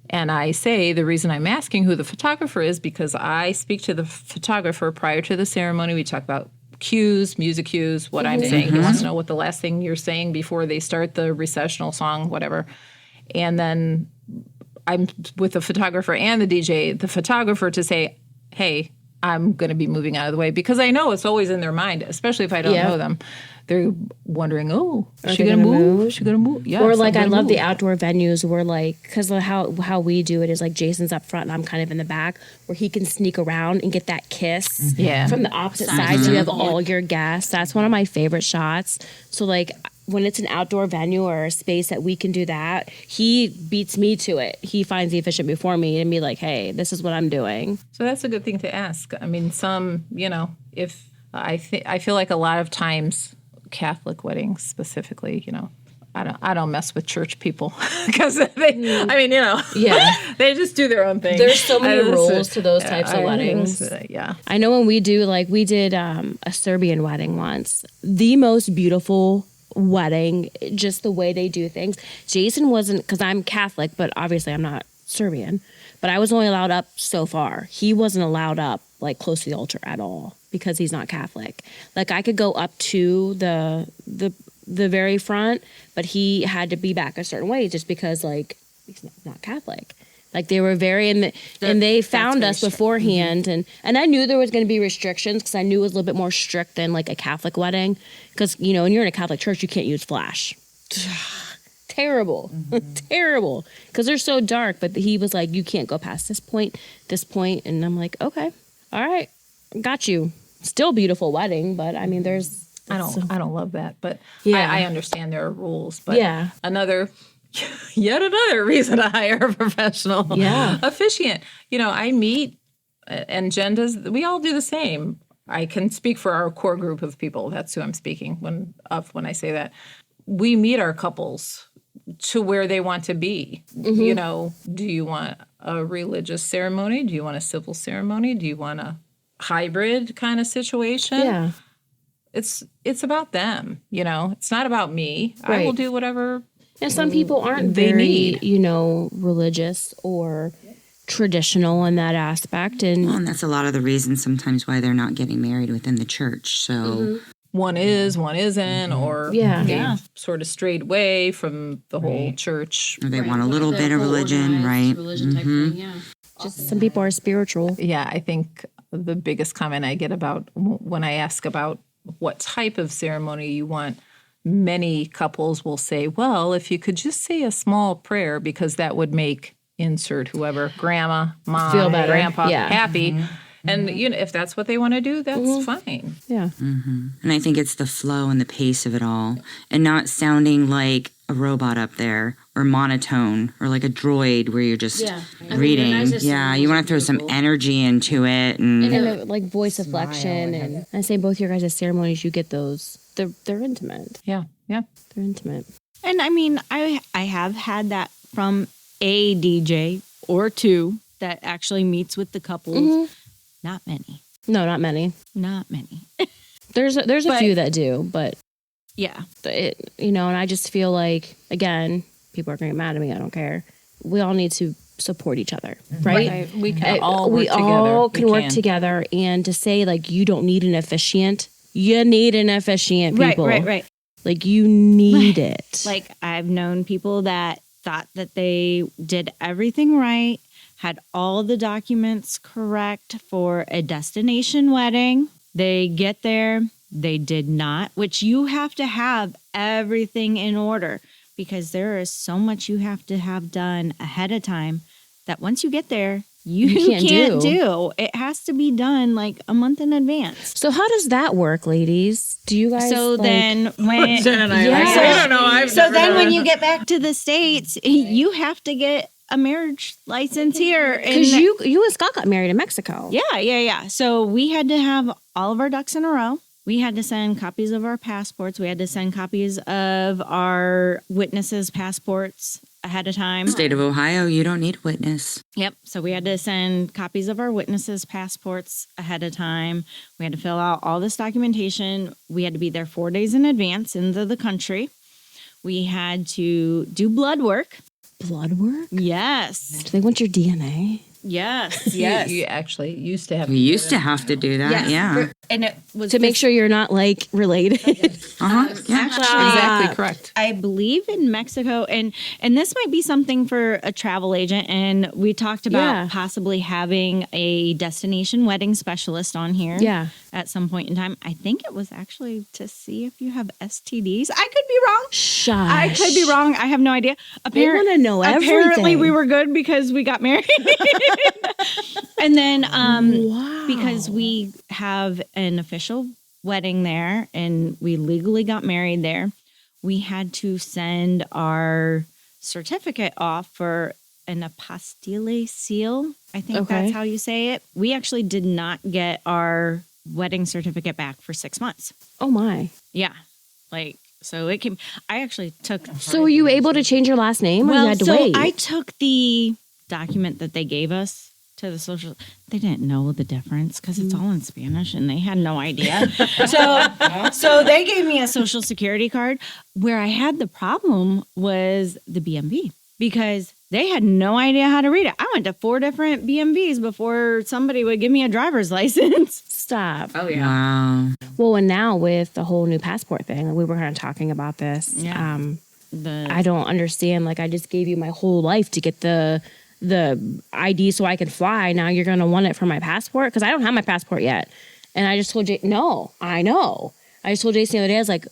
[SPEAKER 6] And I say the reason I'm asking who the photographer is because I speak to the photographer prior to the ceremony. We talk about cues, music cues, what I'm saying. He wants to know what the last thing you're saying before they start the recessional song, whatever. And then I'm with the photographer and the DJ, the photographer to say, hey, I'm going to be moving out of the way because I know it's always in their mind, especially if I don't know them. They're wondering, is she going to move? Is she going to move? Yes,
[SPEAKER 3] or I love the outdoor venues where because how we do it is Jason's up front and I'm kind of in the back where he can sneak around and get that kiss from the opposite side so you have all your guests. That's one of my favorite shots. So when it's an outdoor venue or a space that we can do that, he beats me to it. He finds the officiant before me and be like, hey, this is what I'm doing.
[SPEAKER 6] So that's a good thing to ask. I mean, if I feel like a lot of times Catholic weddings specifically, I don't mess with church people because they just do their own thing.
[SPEAKER 3] There's so many rules to those types of weddings. I know when we did a Serbian wedding once, the most beautiful wedding, just the way they do things. Jason wasn't, because I'm Catholic, but obviously I'm not Serbian, but I was only allowed up so far. He wasn't allowed up close to the altar at all because he's not Catholic. I could go up to the very front, but he had to be back a certain way just because he's not Catholic. They were very and they found us beforehand, and I knew there was going to be restrictions because I knew it was a little bit more strict than a Catholic wedding because when you're in a Catholic church you can't use flash. Terrible, terrible because they're so dark. But he was like, you can't go past this point, and I'm like, okay, all right, got you. Still beautiful wedding, but I mean, I
[SPEAKER 6] don't love that, but
[SPEAKER 3] yeah.
[SPEAKER 6] I understand there are rules. But yet another reason to hire a professional officiant. I meet, and Jen does, we all do the same. I can speak for our core group of people. That's who I'm speaking when I say that. We meet our couples to where they want to be. Do you want a religious ceremony? Do you want a civil ceremony? Do you want a hybrid kind of situation?
[SPEAKER 3] Yeah.
[SPEAKER 6] It's about them, It's not about me.
[SPEAKER 3] Right.
[SPEAKER 6] I will do whatever.
[SPEAKER 3] And some people aren't very, religious or traditional in that aspect.
[SPEAKER 5] And that's a lot of the reasons sometimes why they're not getting married within the church. So
[SPEAKER 6] one is, one isn't, or they sort of strayed away from the whole church.
[SPEAKER 5] Or they want a little bit of religion, right?
[SPEAKER 1] Religion type thing, yeah.
[SPEAKER 3] Just some people are spiritual.
[SPEAKER 6] Yeah, I think the biggest comment I get about when I ask about what type of ceremony you want, many couples will say, well, if you could just say a small prayer because that would make insert whoever, grandma, mom,
[SPEAKER 3] feel better,
[SPEAKER 6] grandpa, happy. And if that's what they want to do, that's fine.
[SPEAKER 3] Yeah.
[SPEAKER 5] And I think it's the flow and the pace of it all and not sounding like a robot up there or monotone or like a droid where you're just reading. You want to throw some energy into it. And
[SPEAKER 3] voice inflection. And I say both your guys' ceremonies, you get those. They're intimate.
[SPEAKER 6] Yeah.
[SPEAKER 3] They're intimate.
[SPEAKER 4] And I mean, I have had that from a DJ or two that actually meets with the couples. Not many.
[SPEAKER 3] No, not many.
[SPEAKER 4] Not many.
[SPEAKER 3] There's a few that do, but
[SPEAKER 4] yeah,
[SPEAKER 3] and I just feel like, again, people are going to get mad at me. I don't care. We all need to support each other, right?
[SPEAKER 6] We can all work together.
[SPEAKER 3] We all can work together, and to say you don't need an officiant, you need an officiant, people.
[SPEAKER 4] Right.
[SPEAKER 3] You need it.
[SPEAKER 4] I've known people that thought that they did everything right, had all the documents correct for a destination wedding. They get there, they did not, which you have to have everything in order because there is so much you have to have done ahead of time that once you get there, you can't do. It has to be done like a month in advance.
[SPEAKER 3] So how does that work, ladies? Do you guys
[SPEAKER 4] then when
[SPEAKER 6] Jen and I,
[SPEAKER 3] Yeah.
[SPEAKER 6] I don't know.
[SPEAKER 4] so then when you get back to the States, you have to get a marriage license here.
[SPEAKER 3] because you and Scott got married in Mexico.
[SPEAKER 4] Yeah. So we had to have all of our ducks in a row. We had to send copies of our passports. We had to send copies of our witnesses' passports ahead of time.
[SPEAKER 5] State of Ohio, you don't need a witness.
[SPEAKER 4] Yep. So we had to send copies of our witnesses' passports ahead of time. We had to fill out all this documentation. We had to be there 4 days in advance into the country. We had to do blood work.
[SPEAKER 3] Blood work?
[SPEAKER 4] Yes.
[SPEAKER 3] Do they want your DNA?
[SPEAKER 4] Yes.
[SPEAKER 6] You actually used to have.
[SPEAKER 5] We used to have to do that.
[SPEAKER 4] Yes.
[SPEAKER 5] Yeah.
[SPEAKER 4] And it was
[SPEAKER 3] To make sure you're not like related.
[SPEAKER 5] Uh-huh. Yeah.
[SPEAKER 6] Exactly correct.
[SPEAKER 4] I believe in Mexico, and this might be something for a travel agent. And we talked about possibly having a destination wedding specialist on here.
[SPEAKER 3] Yeah.
[SPEAKER 4] At some point in time, I think it was actually to see if you have STDs. I could be wrong.
[SPEAKER 3] Shush.
[SPEAKER 4] I could be wrong. I have no idea.
[SPEAKER 3] They want to know everything.
[SPEAKER 4] Apparently, we were good because we got married. And then,
[SPEAKER 3] Wow.
[SPEAKER 4] because we have an official wedding there and we legally got married there, we had to send our certificate off for an apostille seal. I think that's how you say it. We actually did not get our wedding certificate back for 6 months.
[SPEAKER 3] Oh my.
[SPEAKER 4] Yeah. So it came, I actually took.
[SPEAKER 3] So were you able to change your last name or you had to wait?
[SPEAKER 4] I took the document that they gave us to the social. They didn't know the difference because it's all in Spanish and they had no idea. So they gave me a social security card. Where I had the problem was the BMV because they had no idea how to read it. I went to 4 different BMVs before somebody would give me a driver's license.
[SPEAKER 3] Stop.
[SPEAKER 6] Oh yeah.
[SPEAKER 5] Wow.
[SPEAKER 3] Well, and now with the whole new passport thing, we were kind of talking about this.
[SPEAKER 4] Yeah.
[SPEAKER 3] I don't understand. Like, I just gave you my whole life to get the ID so I can fly. Now you're going to want it for my passport? Because I don't have my passport yet. And I just told Jay, no, I know. I just told Jason the other day, I was like,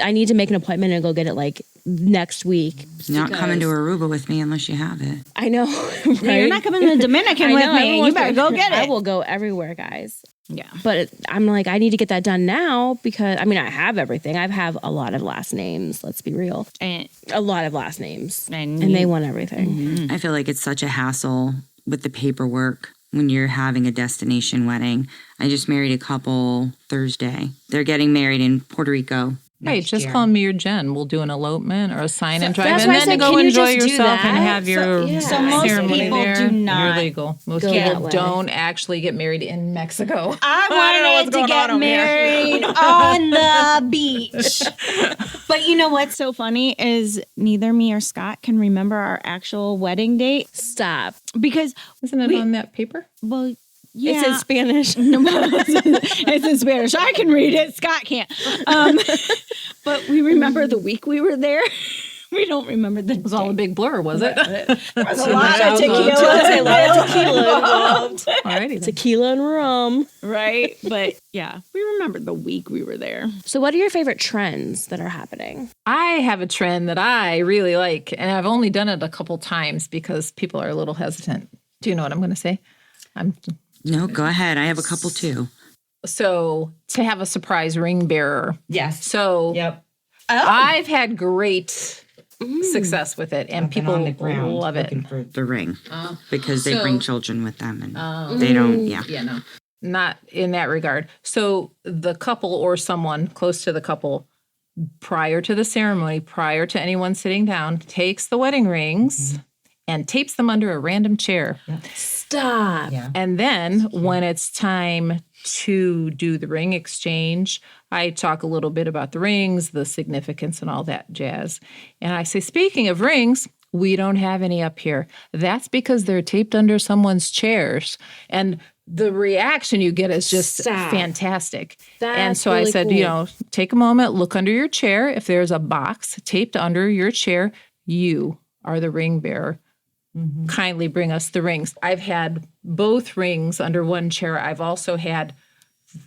[SPEAKER 3] I need to make an appointment and go get it like next week.
[SPEAKER 5] Not coming to Aruba with me unless you have it.
[SPEAKER 3] I know. Right?
[SPEAKER 4] You're not coming to the Dominican with me. You better go get it.
[SPEAKER 3] I will go everywhere, guys.
[SPEAKER 4] Yeah.
[SPEAKER 3] But I'm like, I need to get that done now because, I mean, I have everything. I have a lot of last names. Let's be real.
[SPEAKER 4] And
[SPEAKER 3] A lot of last names.
[SPEAKER 4] And
[SPEAKER 3] they want everything.
[SPEAKER 5] I feel like it's such a hassle with the paperwork when you're having a destination wedding. I just married a couple Thursday. They're getting married in Puerto Rico.
[SPEAKER 6] Hey, just call me your Jen. We'll do an elopement or a sign and drive,
[SPEAKER 3] that's
[SPEAKER 6] and
[SPEAKER 3] why I
[SPEAKER 6] then
[SPEAKER 3] said,
[SPEAKER 6] go
[SPEAKER 3] can you
[SPEAKER 6] enjoy
[SPEAKER 3] just do
[SPEAKER 6] yourself and
[SPEAKER 3] that?
[SPEAKER 6] have your
[SPEAKER 3] So most
[SPEAKER 6] ceremony
[SPEAKER 4] people
[SPEAKER 6] there.
[SPEAKER 4] do not
[SPEAKER 6] You're legal. Most
[SPEAKER 3] go that
[SPEAKER 6] people
[SPEAKER 3] way.
[SPEAKER 6] don't actually get married in Mexico.
[SPEAKER 4] I wanted to get married on the beach. But you know what's so funny is neither me or Scott can remember our actual wedding date
[SPEAKER 3] Stop.
[SPEAKER 4] because,
[SPEAKER 6] Isn't it on that paper?
[SPEAKER 4] well, yeah.
[SPEAKER 3] It's in Spanish.
[SPEAKER 4] It's in Spanish. I can read it. Scott can't. But we remember the week we were there. We don't remember the
[SPEAKER 6] It was all a big blur, was it?
[SPEAKER 4] There was a lot of tequila.
[SPEAKER 3] A lot of tequila involved.
[SPEAKER 6] Alrighty then.
[SPEAKER 3] Tequila and rum.
[SPEAKER 4] Right? But yeah, we remember the week we were there.
[SPEAKER 3] So what are your favorite trends that are happening?
[SPEAKER 6] I have a trend that I really like, and I've only done it a couple times because people are a little hesitant. Do you know what I'm going to say?
[SPEAKER 5] No, go ahead. I have a couple too.
[SPEAKER 6] So to have a surprise ring bearer.
[SPEAKER 7] Yes.
[SPEAKER 6] So
[SPEAKER 7] Yep.
[SPEAKER 6] I've had great success with it, and
[SPEAKER 7] I've been
[SPEAKER 6] people
[SPEAKER 7] on the ground
[SPEAKER 6] love it.
[SPEAKER 7] looking for
[SPEAKER 5] The ring. Because they
[SPEAKER 6] So-
[SPEAKER 5] bring children with them and they don't, yeah.
[SPEAKER 6] Yeah, no, not in that regard. So the couple or someone close to the couple, prior to the ceremony, prior to anyone sitting down, takes the wedding rings and tapes them under a random chair.
[SPEAKER 3] Stop.
[SPEAKER 7] Yeah.
[SPEAKER 6] And then when it's time to do the ring exchange, I talk a little bit about the rings, the significance, and all that jazz. And I say, speaking of rings, we don't have any up here. That's because they're taped under someone's chairs. And the reaction you get is just
[SPEAKER 3] Stop.
[SPEAKER 6] fantastic.
[SPEAKER 3] That's
[SPEAKER 6] and so I
[SPEAKER 3] really
[SPEAKER 6] said,
[SPEAKER 3] cool.
[SPEAKER 6] take a moment, look under your chair. If there's a box taped under your chair, you are the ring bearer. kindly bring us the rings. I've had both rings under one chair. I've also had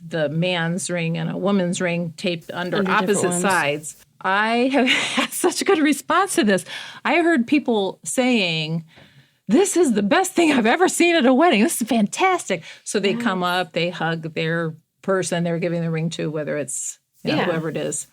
[SPEAKER 6] the man's ring and a woman's ring taped under opposite sides. I have had such a good response to this. I heard people saying, this is the best thing I've ever seen at a wedding. This is fantastic. So they come up, they hug their person they're giving the ring to, whether it's whoever it is,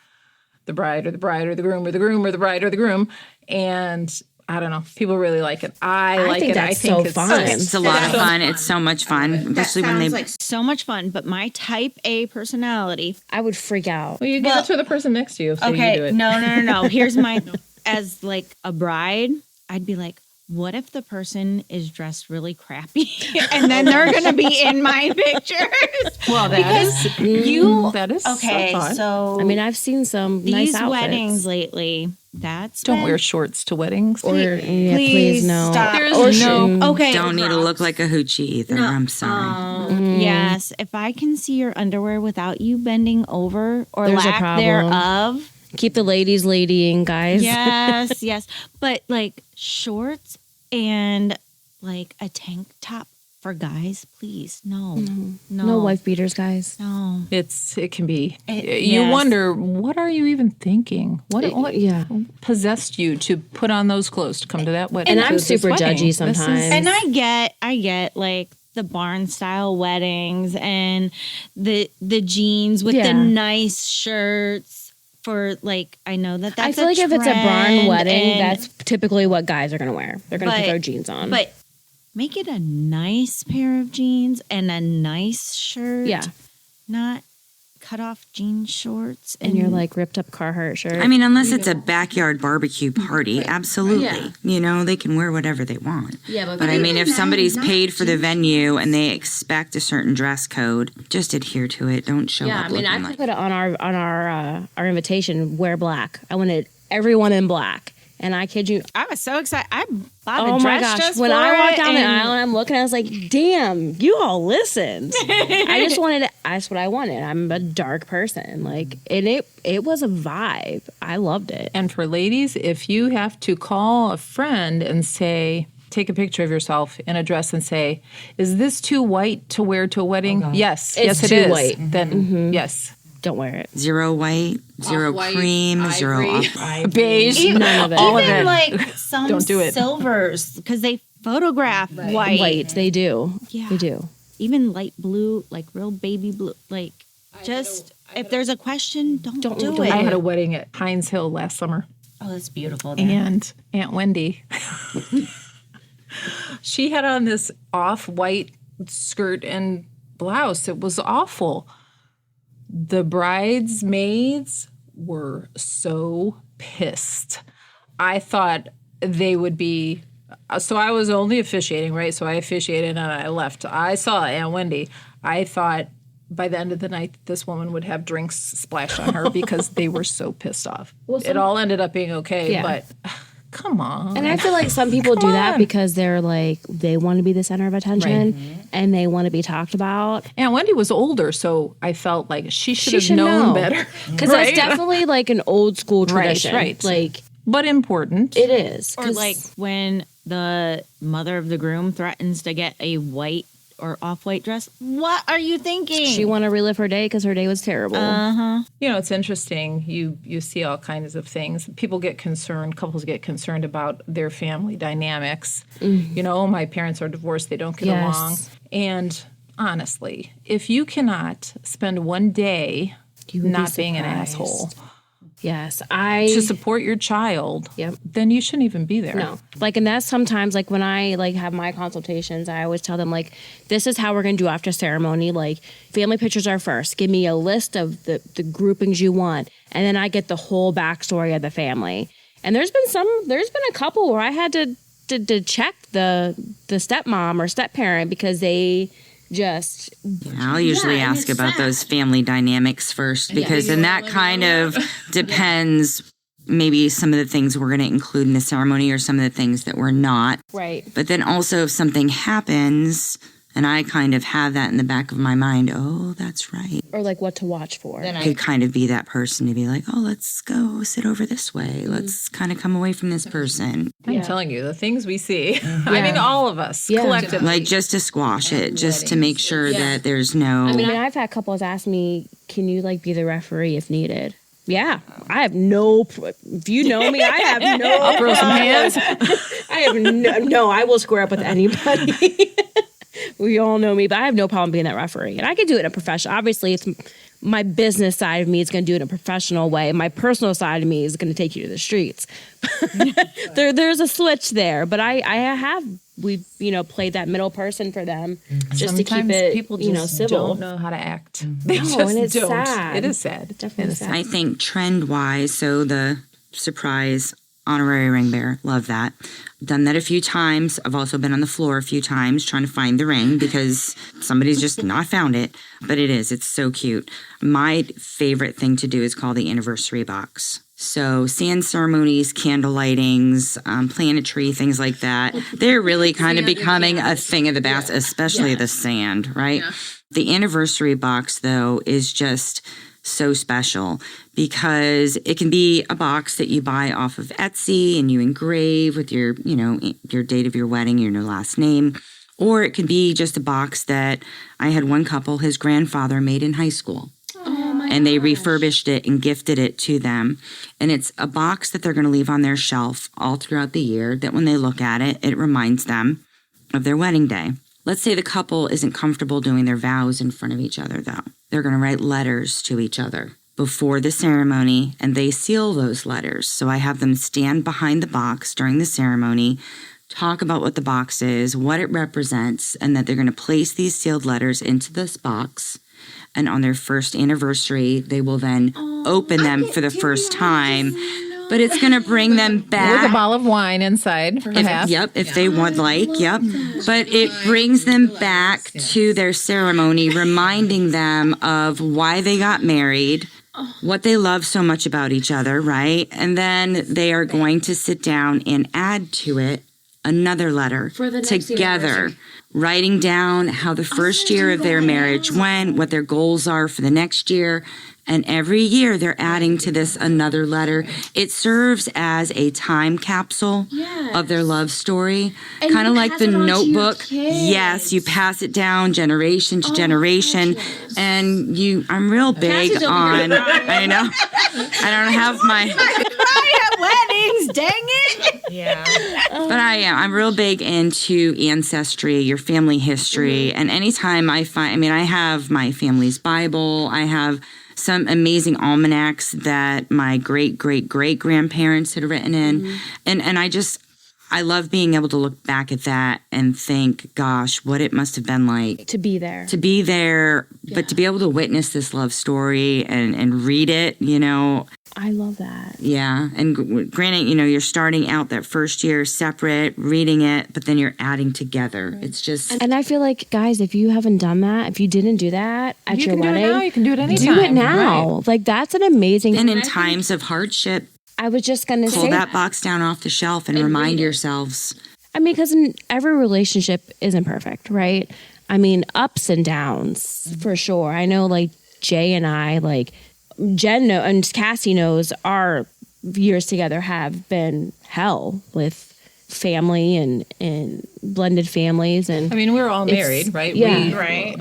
[SPEAKER 6] the bride or the groom or the groom or the bride or the groom. And I don't know. People really like it. I like
[SPEAKER 3] think
[SPEAKER 6] it.
[SPEAKER 3] that's
[SPEAKER 6] I think
[SPEAKER 3] so fun.
[SPEAKER 5] It's a lot of fun. It's so much fun, especially when they.
[SPEAKER 4] Like so much fun, but my type A personality.
[SPEAKER 3] I would freak out.
[SPEAKER 6] Well, you give it to the person next to you. So you do
[SPEAKER 4] Okay,
[SPEAKER 6] it.
[SPEAKER 4] no. Here's my, as like a bride, I'd be like, what if the person is dressed really crappy and then they're going to be in my pictures?
[SPEAKER 6] Well, that is
[SPEAKER 4] Okay,
[SPEAKER 6] so fun.
[SPEAKER 4] so
[SPEAKER 3] I mean, I've seen some nice
[SPEAKER 4] these
[SPEAKER 3] outfits.
[SPEAKER 4] weddings lately, that's
[SPEAKER 6] Don't
[SPEAKER 4] when-
[SPEAKER 6] wear shorts to weddings.
[SPEAKER 3] Or
[SPEAKER 4] please
[SPEAKER 3] no.
[SPEAKER 4] stop.
[SPEAKER 6] There's
[SPEAKER 3] Or
[SPEAKER 6] no-
[SPEAKER 4] Okay.
[SPEAKER 5] Don't need to look like a hoochie either. I'm sorry.
[SPEAKER 4] Yes, if I can see your underwear without you bending over or
[SPEAKER 3] There's a
[SPEAKER 4] lack
[SPEAKER 3] problem.
[SPEAKER 4] thereof.
[SPEAKER 3] Keep the ladies ladying, guys.
[SPEAKER 4] Yes. But like shorts and like a tank top for guys, please. No.
[SPEAKER 3] No wife beaters, guys.
[SPEAKER 4] No.
[SPEAKER 6] It can be. You
[SPEAKER 4] yes.
[SPEAKER 6] wonder, what are you even thinking? What
[SPEAKER 3] Yeah.
[SPEAKER 6] possessed you to put on those clothes to come to that wedding?
[SPEAKER 3] And I'm
[SPEAKER 6] to this
[SPEAKER 3] super
[SPEAKER 6] wedding?
[SPEAKER 3] judgy
[SPEAKER 6] This is-
[SPEAKER 3] sometimes.
[SPEAKER 4] And I get like the barn style weddings and the jeans with the nice shirts for like, I know that's
[SPEAKER 3] I feel like if it's a barn
[SPEAKER 4] trend
[SPEAKER 3] wedding,
[SPEAKER 4] and-
[SPEAKER 3] that's typically what guys are going to wear. They're going to
[SPEAKER 4] But-
[SPEAKER 3] put their jeans on.
[SPEAKER 4] But make it a nice pair of jeans and a nice shirt.
[SPEAKER 3] Yeah.
[SPEAKER 4] Not cut off jean shorts.
[SPEAKER 3] And you're like ripped up Carhartt shirt.
[SPEAKER 5] I mean, unless it's a backyard barbecue party, absolutely. You know, they can wear whatever they want.
[SPEAKER 3] Yeah,
[SPEAKER 5] But I mean, if somebody's paid for the venue and they expect a certain dress code, just adhere to it. Don't show
[SPEAKER 3] yeah,
[SPEAKER 5] up
[SPEAKER 3] I mean,
[SPEAKER 5] looking
[SPEAKER 3] I
[SPEAKER 5] like.
[SPEAKER 3] put it on our invitation, wear black. I wanted everyone in black. And I kid you,
[SPEAKER 4] I was so excited. I bought a
[SPEAKER 3] oh my
[SPEAKER 4] dress
[SPEAKER 3] gosh.
[SPEAKER 4] just
[SPEAKER 3] When
[SPEAKER 4] for
[SPEAKER 3] I walked
[SPEAKER 4] it
[SPEAKER 3] down the
[SPEAKER 4] and-
[SPEAKER 3] aisle and I'm looking, I was like, damn, you all listened. That's what I wanted. I'm a dark person. Like, and it was a vibe. I loved it.
[SPEAKER 6] And for ladies, if you have to call a friend and say, take a picture of yourself in a dress and say, is this too white to wear to a wedding? Yes.
[SPEAKER 3] It's
[SPEAKER 6] yes, it
[SPEAKER 3] too
[SPEAKER 6] is.
[SPEAKER 3] white.
[SPEAKER 6] Then yes.
[SPEAKER 3] Don't wear it.
[SPEAKER 5] Zero white, zero cream, zero off.
[SPEAKER 6] Beige.
[SPEAKER 3] None of it.
[SPEAKER 6] All of
[SPEAKER 4] Even
[SPEAKER 6] it.
[SPEAKER 4] like some
[SPEAKER 6] Don't do it.
[SPEAKER 4] silvers because they photograph white.
[SPEAKER 3] White. They do.
[SPEAKER 4] Yeah.
[SPEAKER 3] They do.
[SPEAKER 4] Even light blue, like real baby blue. Like just if there's a question, don't do it.
[SPEAKER 6] I had a wedding at Hines Hill last summer.
[SPEAKER 4] Oh, that's beautiful. There.
[SPEAKER 6] And Aunt Wendy, she had on this off-white skirt and blouse. It was awful. The bridesmaids were so pissed. I thought they would be. So I was only officiating, right? So I officiated and I left. I saw Aunt Wendy. I thought by the end of the night, this woman would have drinks splashed on her because they were so pissed off. It all ended up being okay,
[SPEAKER 3] Yeah.
[SPEAKER 6] but come on.
[SPEAKER 3] And I feel like some people do that
[SPEAKER 6] on.
[SPEAKER 3] because they're like, they want to be the center of attention and they want to be talked about.
[SPEAKER 6] Aunt Wendy was older, so I felt like she should have
[SPEAKER 3] should
[SPEAKER 6] known
[SPEAKER 3] know.
[SPEAKER 6] better.
[SPEAKER 3] Because
[SPEAKER 6] right?
[SPEAKER 3] that's definitely like an old school tradition.
[SPEAKER 6] right.
[SPEAKER 3] Like,
[SPEAKER 6] But important.
[SPEAKER 3] it is.
[SPEAKER 4] Or
[SPEAKER 3] 'Cause-
[SPEAKER 4] like when the mother of the groom threatens to get a white or off-white dress. What are you thinking?
[SPEAKER 3] she want to relive her day because her day was terrible.
[SPEAKER 6] You know, it's interesting. You see all kinds of things. People get concerned, couples get concerned about their family dynamics. You know, my parents are divorced, they don't get
[SPEAKER 3] Yes.
[SPEAKER 6] along. And honestly, if you cannot spend one day
[SPEAKER 3] You would be
[SPEAKER 6] not being an
[SPEAKER 3] surprised.
[SPEAKER 6] asshole
[SPEAKER 3] Yes.
[SPEAKER 6] to support your child,
[SPEAKER 3] Yep.
[SPEAKER 6] then you shouldn't even be there.
[SPEAKER 3] No. Like, and that's sometimes like when I like have my consultations, I always tell them like, this is how we're going to do after ceremony. Like, family pictures are first. Give me a list of the groupings you want. And then I get the whole backstory of the family. And there's been a couple where I had to check the stepmom or step-parent because they just,
[SPEAKER 5] I'll usually ask about those family dynamics first because then that kind of depends maybe some of the things we're going to include in the ceremony or some of the things that we're not.
[SPEAKER 3] right.
[SPEAKER 5] But then also if something happens, And I kind of have that in the back of my mind. Oh, that's right.
[SPEAKER 3] Or like what to watch for.
[SPEAKER 5] I could kind of be that person to be like, oh, let's go sit over this way. Let's kind of come away from this person.
[SPEAKER 6] I'm telling you, the things we see. I mean, all of us collectively.
[SPEAKER 5] Like just to squash it, just to make sure that there's no.
[SPEAKER 3] I mean, I've had couples ask me, can you like be the referee if needed? Yeah, I have no. If you know me, I have no.
[SPEAKER 6] I'll throw some hands.
[SPEAKER 3] I have no. I will square up with anybody. We all know me, but I have no problem being that referee, and I can do it in a professional. Obviously, it's my business side of me is going to do it in a professional way. My personal side of me is going to take you to the streets. There's a switch there, but we've played that middle person for them just to keep it
[SPEAKER 6] people just
[SPEAKER 3] civil.
[SPEAKER 6] Don't know how to act. They just
[SPEAKER 3] and it's
[SPEAKER 6] don't.
[SPEAKER 3] sad.
[SPEAKER 6] It is sad.
[SPEAKER 3] Definitely sad.
[SPEAKER 5] I think trend wise, so the surprise honorary ring bearer, love that. Done that a few times. I've also been on the floor a few times trying to find the ring because somebody's just not found it. But it's so cute. My favorite thing to do is call the anniversary box. So sand ceremonies, candle lightings, plant a tree, things like that. They're really kind of becoming a thing of the past, especially the sand, right? Yeah. The anniversary box, though, is just so special because it can be a box that you buy off of Etsy and you engrave with your date of your wedding, your last name. Or it could be just a box that I had one couple, his grandfather made in high school. And they refurbished it and gifted it to them. And it's a box that they're going to leave on their shelf all throughout the year that when they look at it, it reminds them of their wedding day. Let's say the couple isn't comfortable doing their vows in front of each other, though. They're going to write letters to each other before the ceremony, and they seal those letters. So I have them stand behind the box during the ceremony, talk about what the box is, what it represents, and that they're going to place these sealed letters into this box. And on their first anniversary, they will then open them for the first time. But it's going to bring them back.
[SPEAKER 6] With a bottle of wine inside, perhaps.
[SPEAKER 5] If they would like, But it brings them back to their ceremony, reminding them of why they got married, what they love so much about each other, right? And then they are going to sit down and add to it another letter together, writing down how the first year of their marriage went, what their goals are for the next year. And every year they're adding to this another letter. It serves as a time capsule of their love story. Kind of like the Notebook. Yes, you pass it down generation to generation. And I'm real big on, I know, I don't have my...
[SPEAKER 2] weddings, dang it.
[SPEAKER 5] Yeah. But I'm real big into ancestry, your family history. And anytime I have my family's Bible, I have some amazing almanacs that my great-great-great-grandparents had written in. And I love being able to look back at that and think, gosh, what it must have been like.
[SPEAKER 3] To be there.
[SPEAKER 5] But to be able to witness this love story and read it,
[SPEAKER 3] I love that.
[SPEAKER 5] Yeah. And granted, you're starting out that first year separate, reading it, but then you're adding together. Right. It's just...
[SPEAKER 3] And I feel like, guys, if you haven't done that, if you didn't do that at your wedding...
[SPEAKER 6] You can do it anytime.
[SPEAKER 3] Do it now. Right. Like, that's an amazing...
[SPEAKER 5] And in times of hardship...
[SPEAKER 3] I was just going to say...
[SPEAKER 5] Pull that box down off the shelf and remind yourselves.
[SPEAKER 3] I mean, because every relationship isn't perfect, right? I mean, ups and downs, for sure. I know, like, Jay and I, like... Jen and Cassie knows our years together have been hell with family and blended families. And
[SPEAKER 6] I mean, we're all married, right?
[SPEAKER 3] Yeah.
[SPEAKER 6] Right.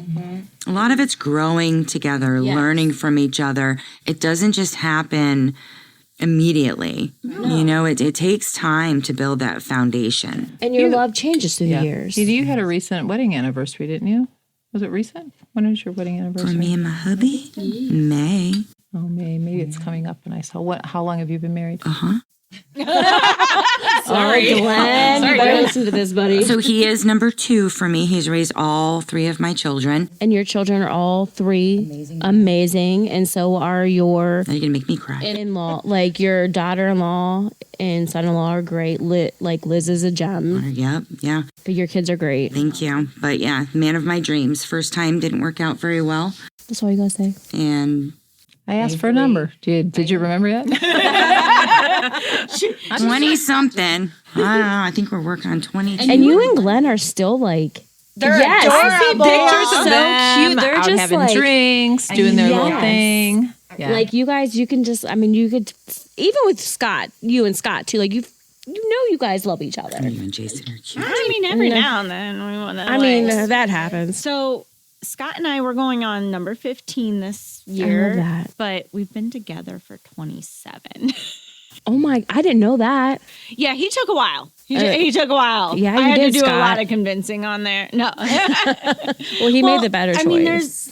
[SPEAKER 5] A lot of it's growing together, learning from each other. It doesn't just happen immediately. No. It takes time to build that foundation.
[SPEAKER 3] And your love changes through the years.
[SPEAKER 6] You had a recent wedding anniversary, didn't you? Was it recent? When was your wedding anniversary?
[SPEAKER 5] For me and my hubby? May.
[SPEAKER 6] Oh, maybe it's coming up. And I saw how long have you been married?
[SPEAKER 3] Sorry, Glenn. You better listen to this, buddy.
[SPEAKER 5] So he is number 2 for me. He's raised all 3 of my children.
[SPEAKER 3] And your children are all 3 amazing. And so are your...
[SPEAKER 5] Now you're going to make me cry.
[SPEAKER 3] In-law. Like your daughter-in-law and son-in-law are great. Like Liz is a gem.
[SPEAKER 5] Yep, yeah.
[SPEAKER 3] But your kids are great.
[SPEAKER 5] Thank you. But yeah, man of my dreams. First time didn't work out very well.
[SPEAKER 3] That's all you got to say.
[SPEAKER 5] And...
[SPEAKER 6] I asked for a number. Did you remember that?
[SPEAKER 5] 20-something. I don't know. I think we're working on 22.
[SPEAKER 3] And you and Glenn are still like
[SPEAKER 2] They're
[SPEAKER 3] Yes.
[SPEAKER 6] I see
[SPEAKER 2] adorable.
[SPEAKER 6] pictures of
[SPEAKER 3] So
[SPEAKER 6] them
[SPEAKER 3] cute. They're
[SPEAKER 6] out
[SPEAKER 3] just
[SPEAKER 6] having
[SPEAKER 3] like-
[SPEAKER 6] drinks, doing their little
[SPEAKER 3] Yes.
[SPEAKER 6] thing. Yeah.
[SPEAKER 3] Like you guys, you can just, I mean, you could, even with Scott, you and Scott too, like you know you guys love each other.
[SPEAKER 5] You and Jason are cute.
[SPEAKER 2] I mean, every now and then we want to.
[SPEAKER 3] I mean, that happens.
[SPEAKER 2] So Scott and I were going on number 15 this
[SPEAKER 3] I
[SPEAKER 2] year,
[SPEAKER 3] love that.
[SPEAKER 2] but we've been together for 27.
[SPEAKER 3] Oh my, I didn't know that.
[SPEAKER 2] Yeah, he took a while. He took a while.
[SPEAKER 3] yeah,
[SPEAKER 2] I
[SPEAKER 3] you
[SPEAKER 2] had
[SPEAKER 3] did,
[SPEAKER 2] to do a
[SPEAKER 3] Scott.
[SPEAKER 2] lot of convincing on there. No,
[SPEAKER 3] Well, he made the better choice.
[SPEAKER 2] I mean, there's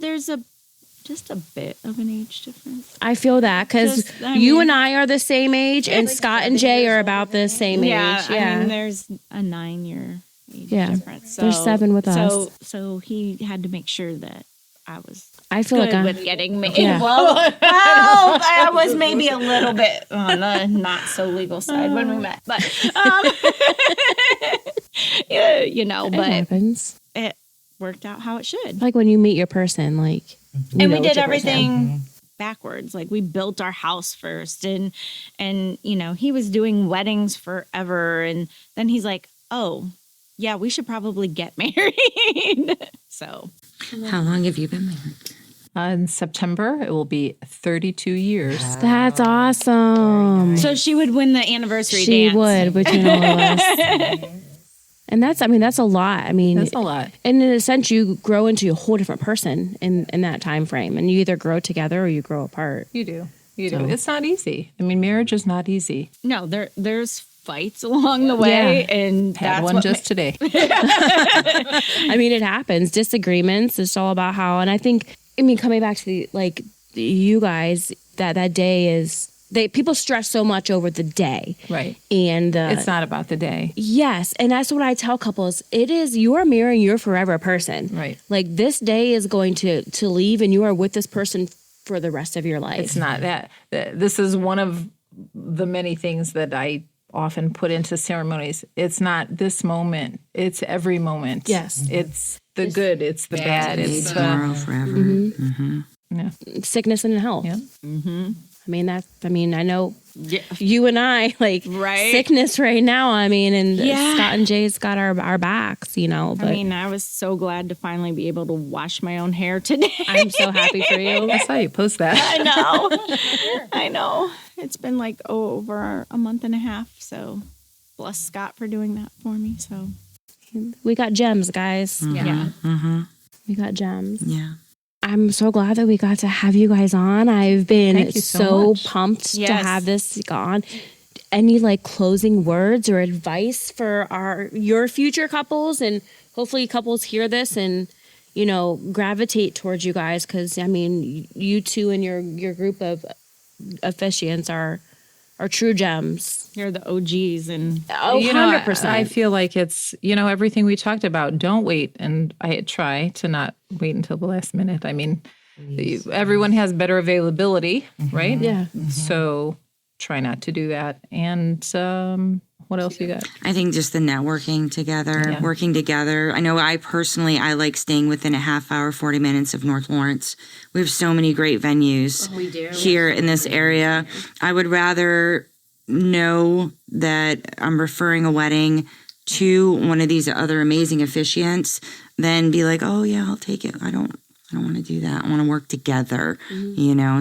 [SPEAKER 2] just a bit of an age difference.
[SPEAKER 3] I feel that because
[SPEAKER 2] Just, I
[SPEAKER 3] you
[SPEAKER 2] mean-
[SPEAKER 3] and I are the same age, and Scott and Jay are about the same
[SPEAKER 2] Yeah,
[SPEAKER 3] age. Yeah,
[SPEAKER 2] I mean, there's a 9-year age
[SPEAKER 3] Yeah.
[SPEAKER 2] difference. So,
[SPEAKER 3] There's 7 with us.
[SPEAKER 2] So he had to make sure that I was
[SPEAKER 3] I feel
[SPEAKER 2] good
[SPEAKER 3] like
[SPEAKER 2] with getting me.
[SPEAKER 3] Yeah.
[SPEAKER 2] Well, I was maybe a little bit on the not so legal side when we met, but yeah,
[SPEAKER 3] it
[SPEAKER 2] but
[SPEAKER 3] happens.
[SPEAKER 2] it worked out how it should.
[SPEAKER 3] Like when you meet your person, like you
[SPEAKER 2] And
[SPEAKER 3] know
[SPEAKER 2] we
[SPEAKER 3] it's
[SPEAKER 2] did
[SPEAKER 3] your person.
[SPEAKER 2] everything backwards. Like we built our house first, and he was doing weddings forever, and then he's like, oh yeah, we should probably get married. So
[SPEAKER 5] How long have you been married?
[SPEAKER 6] In September, it will be 32 years.
[SPEAKER 3] That's awesome.
[SPEAKER 2] she would win the anniversary
[SPEAKER 3] She
[SPEAKER 2] dance.
[SPEAKER 3] would between all of us. And that's a lot. I mean,
[SPEAKER 6] That's a lot.
[SPEAKER 3] and in a sense, you grow into a whole different person in that time frame, and you either grow together or you grow apart.
[SPEAKER 6] You do. You do. It's not easy. I mean, marriage is not easy.
[SPEAKER 2] No, there's fights along the way, and
[SPEAKER 6] Had
[SPEAKER 2] that's
[SPEAKER 6] one
[SPEAKER 2] what
[SPEAKER 6] just today.
[SPEAKER 3] I mean, it happens. Disagreements. It's all about how. And I think, coming back to you guys, that day is people stress so much over the day,
[SPEAKER 6] Right.
[SPEAKER 3] and
[SPEAKER 6] It's not about the day.
[SPEAKER 3] yes, and that's what I tell couples. It is, you are marrying your forever person.
[SPEAKER 6] Right.
[SPEAKER 3] Like this day is going to leave, and you are with this person for the rest of your life.
[SPEAKER 6] It's not that. This is one of the many things that I often put into ceremonies. It's not this moment. It's every moment.
[SPEAKER 3] Yes.
[SPEAKER 6] It's the good. It's the bad.
[SPEAKER 5] Today,
[SPEAKER 6] It's
[SPEAKER 5] tomorrow, forever.
[SPEAKER 3] sickness and health.
[SPEAKER 6] Yeah.
[SPEAKER 3] I know you and I
[SPEAKER 2] Right.
[SPEAKER 3] sickness right now. And
[SPEAKER 2] Yeah.
[SPEAKER 3] Scott and Jay's got our backs, but
[SPEAKER 2] I was so glad to finally be able to wash my own hair today.
[SPEAKER 3] I'm so happy for you.
[SPEAKER 6] I saw you post that.
[SPEAKER 2] I know. It's been like over a month and a half. So bless Scott for doing that for me. So
[SPEAKER 3] We got gems, guys.
[SPEAKER 2] yeah.
[SPEAKER 3] We got gems.
[SPEAKER 5] Yeah.
[SPEAKER 3] I'm so glad that we got to have you guys on. I've been
[SPEAKER 6] Thank you so
[SPEAKER 3] so
[SPEAKER 6] much.
[SPEAKER 3] pumped to
[SPEAKER 2] Yes.
[SPEAKER 3] have this on. Any closing words or advice for your future couples, and hopefully couples hear this and gravitate towards you guys, because you two and your group of officiants are true gems.
[SPEAKER 2] You're the OGs and
[SPEAKER 3] 100%.
[SPEAKER 6] I feel like it's, everything we talked about. Don't wait. And I try to not wait until the last minute. I mean, everyone has better availability, right?
[SPEAKER 3] Yeah.
[SPEAKER 6] So try not to do that. And what else you got?
[SPEAKER 5] I think just the networking together, working together. I know I like staying within a half hour, 40 minutes of North Lawrence. We have so many great venues here in this area. I would rather know that I'm referring a wedding to one of these other amazing officiants than be like, oh yeah, I'll take it. I don't want to do that. I want to work together,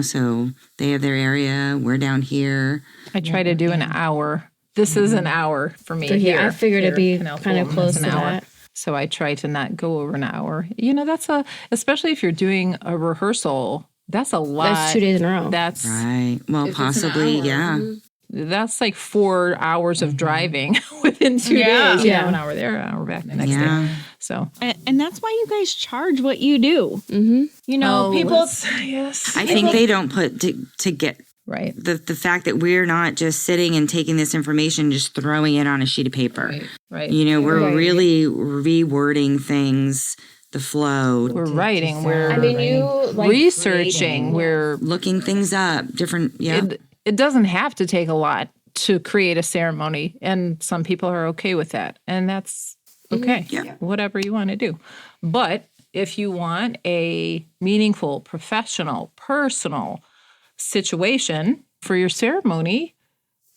[SPEAKER 5] so they have their area. We're down here.
[SPEAKER 6] I try to do an hour. This is an hour for me here.
[SPEAKER 3] I figured it'd be
[SPEAKER 6] Canal
[SPEAKER 3] kind of
[SPEAKER 6] Fulton,
[SPEAKER 3] close
[SPEAKER 6] it's
[SPEAKER 3] to
[SPEAKER 6] an hour.
[SPEAKER 3] that.
[SPEAKER 6] So I try to not go over an hour. That's especially if you're doing a rehearsal, that's a lot.
[SPEAKER 3] That's 2 days in a row.
[SPEAKER 6] That's
[SPEAKER 5] Right. Well, possibly, yeah.
[SPEAKER 6] that's like 4 hours of driving within 2 days.
[SPEAKER 3] Yeah.
[SPEAKER 6] An hour there, an hour back the next
[SPEAKER 5] Yeah.
[SPEAKER 6] day. So
[SPEAKER 2] and that's why you guys charge what you do. Mm-hmm. People.
[SPEAKER 6] yes,
[SPEAKER 5] I think they don't put to get
[SPEAKER 6] right.
[SPEAKER 5] the fact that we're not just sitting and taking this information, just throwing it on a sheet of paper.
[SPEAKER 6] Right.
[SPEAKER 5] We're really rewording things, the flow,
[SPEAKER 6] We're writing. We're
[SPEAKER 3] you
[SPEAKER 6] researching. We're
[SPEAKER 5] looking things up, different. Yeah.
[SPEAKER 6] it doesn't have to take a lot to create a ceremony, and some people are okay with that, and that's okay.
[SPEAKER 5] Yeah.
[SPEAKER 6] Whatever you want to do. But if you want a meaningful, professional, personal situation for your ceremony,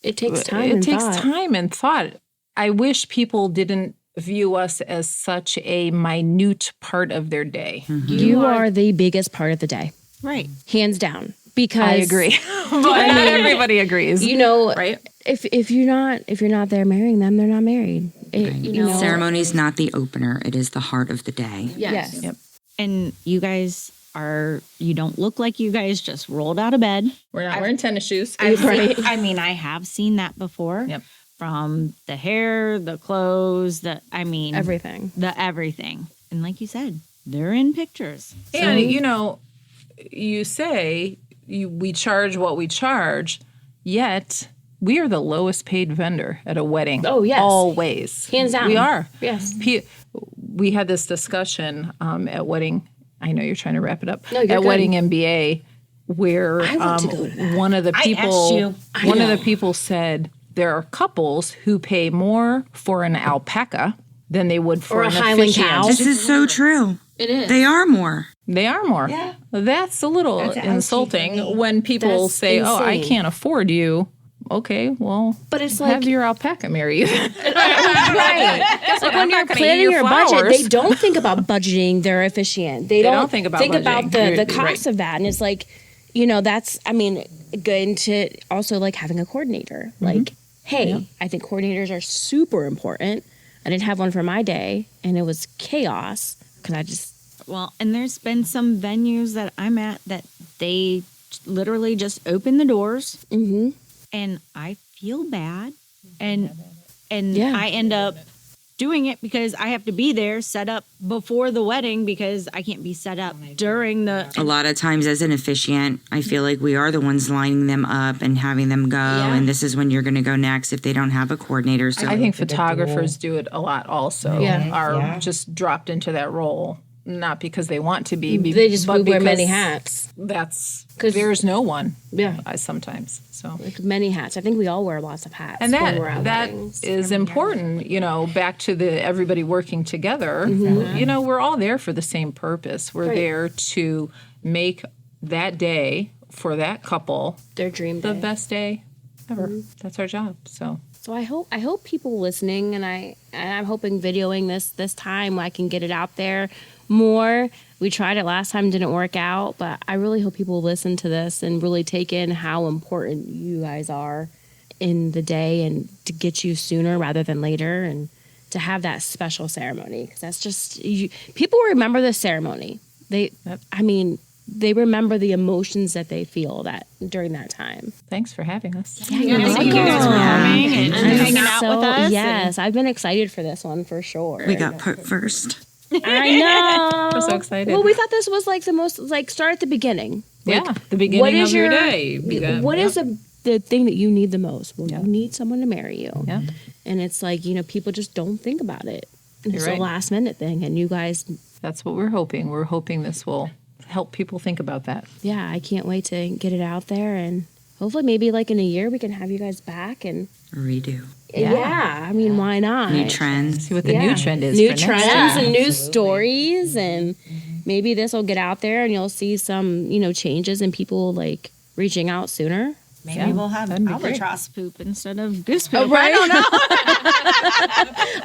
[SPEAKER 3] It takes time.
[SPEAKER 6] it
[SPEAKER 3] and
[SPEAKER 6] takes
[SPEAKER 3] thought.
[SPEAKER 6] time and thought. I wish people didn't view us as such a minute part of their day.
[SPEAKER 3] You are the biggest part of the day,
[SPEAKER 4] Right.
[SPEAKER 3] hands down. Because
[SPEAKER 6] I agree, but not everybody agrees.
[SPEAKER 3] You know,
[SPEAKER 6] right?
[SPEAKER 3] If you're not there marrying them, they're not married.
[SPEAKER 5] Ceremony's not the opener; it is the heart of the day.
[SPEAKER 3] Yes.
[SPEAKER 6] Yep.
[SPEAKER 4] And you guys you don't look like you guys just rolled out of bed.
[SPEAKER 6] We're not wearing tennis shoes.
[SPEAKER 4] I have seen that before.
[SPEAKER 6] Yep.
[SPEAKER 4] From the hair, the clothes,
[SPEAKER 3] Everything.
[SPEAKER 4] Everything. And like you said, they're in pictures.
[SPEAKER 6] And you say we charge what we charge, yet we are the lowest paid vendor at a wedding.
[SPEAKER 3] Oh, yes.
[SPEAKER 6] Always.
[SPEAKER 3] Hands down.
[SPEAKER 6] We are.
[SPEAKER 3] Yes.
[SPEAKER 6] We had this discussion at wedding. I know you're trying to wrap it up.
[SPEAKER 3] No, you're
[SPEAKER 6] at
[SPEAKER 3] good.
[SPEAKER 6] Wedding MBA, where
[SPEAKER 3] I want to go to that.
[SPEAKER 6] one of the people said there are couples who pay more for an alpaca than they would for
[SPEAKER 3] Or a
[SPEAKER 6] an
[SPEAKER 3] Highland
[SPEAKER 6] officiant.
[SPEAKER 3] cow.
[SPEAKER 5] This is so true.
[SPEAKER 3] It is.
[SPEAKER 5] They are more.
[SPEAKER 6] They are more. Yeah. That's a little insulting when people
[SPEAKER 3] That's
[SPEAKER 6] say, "Oh, I
[SPEAKER 3] insane.
[SPEAKER 6] can't afford you." Okay, well,
[SPEAKER 3] But it's
[SPEAKER 6] have
[SPEAKER 3] like
[SPEAKER 6] your alpaca marry you.
[SPEAKER 3] right. It's like when
[SPEAKER 6] I'm
[SPEAKER 3] you're
[SPEAKER 6] not gonna eat
[SPEAKER 3] planning
[SPEAKER 6] your
[SPEAKER 3] your budget,
[SPEAKER 6] flowers.
[SPEAKER 3] they don't think about budgeting their officiant. They don't
[SPEAKER 6] think about
[SPEAKER 3] think about
[SPEAKER 6] budgeting.
[SPEAKER 3] the
[SPEAKER 6] You're
[SPEAKER 3] cost
[SPEAKER 6] right.
[SPEAKER 3] of that. And it's like, that's good to also like having a coordinator. Like, hey, I think coordinators are super important. I didn't have one for my day, and it was chaos because I just
[SPEAKER 4] Well, and there's been some venues that I'm at that they literally just open the doors, and I feel bad, and
[SPEAKER 3] Yeah.
[SPEAKER 4] I end up doing it because I have to be there set up before the wedding because I can't be set up during the.
[SPEAKER 5] A lot of times as an officiant, I feel like we are the ones lining them up and having them go, and this is when you're going to go next if they don't have a coordinator. So
[SPEAKER 6] I think photographers do it a lot also.
[SPEAKER 3] Yeah.
[SPEAKER 6] Are just dropped into that role. Not because they want to be.
[SPEAKER 3] they just
[SPEAKER 6] but
[SPEAKER 3] wear many
[SPEAKER 6] because
[SPEAKER 3] hats.
[SPEAKER 6] That's
[SPEAKER 3] 'Cause-
[SPEAKER 6] there's no one.
[SPEAKER 3] Yeah.
[SPEAKER 6] Sometimes. So.
[SPEAKER 3] Like many hats. I think we all wear lots of hats.
[SPEAKER 6] And
[SPEAKER 3] when we're at
[SPEAKER 6] that
[SPEAKER 3] weddings.
[SPEAKER 6] is important, back to the everybody working together. We're all there for the same purpose. We're
[SPEAKER 3] Right.
[SPEAKER 6] there to make that day for that couple
[SPEAKER 3] their dream
[SPEAKER 6] the
[SPEAKER 3] day.
[SPEAKER 6] best day ever. That's our job. So
[SPEAKER 3] So I hope people listening, and I'm hoping videoing this time I can get it out there more. We tried it last time, didn't work out, but I really hope people listen to this and really take in how important you guys are in the day and to get you sooner rather than later and to have that special ceremony, because that's just people remember the ceremony. They remember the emotions that they feel that during that time.
[SPEAKER 6] thanks for having us.
[SPEAKER 4] Thank you guys for coming and hanging out with us.
[SPEAKER 3] Yes, I've been excited for this one for sure.
[SPEAKER 5] we got put first.
[SPEAKER 3] I know.
[SPEAKER 6] I'm so excited.
[SPEAKER 3] Well, we thought this was like the most start at the beginning. Like,
[SPEAKER 6] The beginning of your day.
[SPEAKER 3] What is the thing that you need the most? Well, you need someone to marry you.
[SPEAKER 6] Yeah.
[SPEAKER 3] And it's like, people just don't think about it. And it's
[SPEAKER 6] You're right.
[SPEAKER 3] a last minute thing. And you guys,
[SPEAKER 6] That's what we're hoping. We're hoping this will help people think about that.
[SPEAKER 3] I can't wait to get it out there. And hopefully maybe like in a year we can have you guys back and
[SPEAKER 5] Redo.
[SPEAKER 3] why not?
[SPEAKER 5] New trends.
[SPEAKER 6] See what the new trend is.
[SPEAKER 3] New
[SPEAKER 6] for next
[SPEAKER 3] trends
[SPEAKER 6] time.
[SPEAKER 3] and new stories, and maybe this will get out there and you'll see some, changes and people like reaching out sooner.
[SPEAKER 4] Maybe we'll have
[SPEAKER 6] that'd be great.
[SPEAKER 4] albatross poop instead of goose poop.
[SPEAKER 3] Right?
[SPEAKER 4] I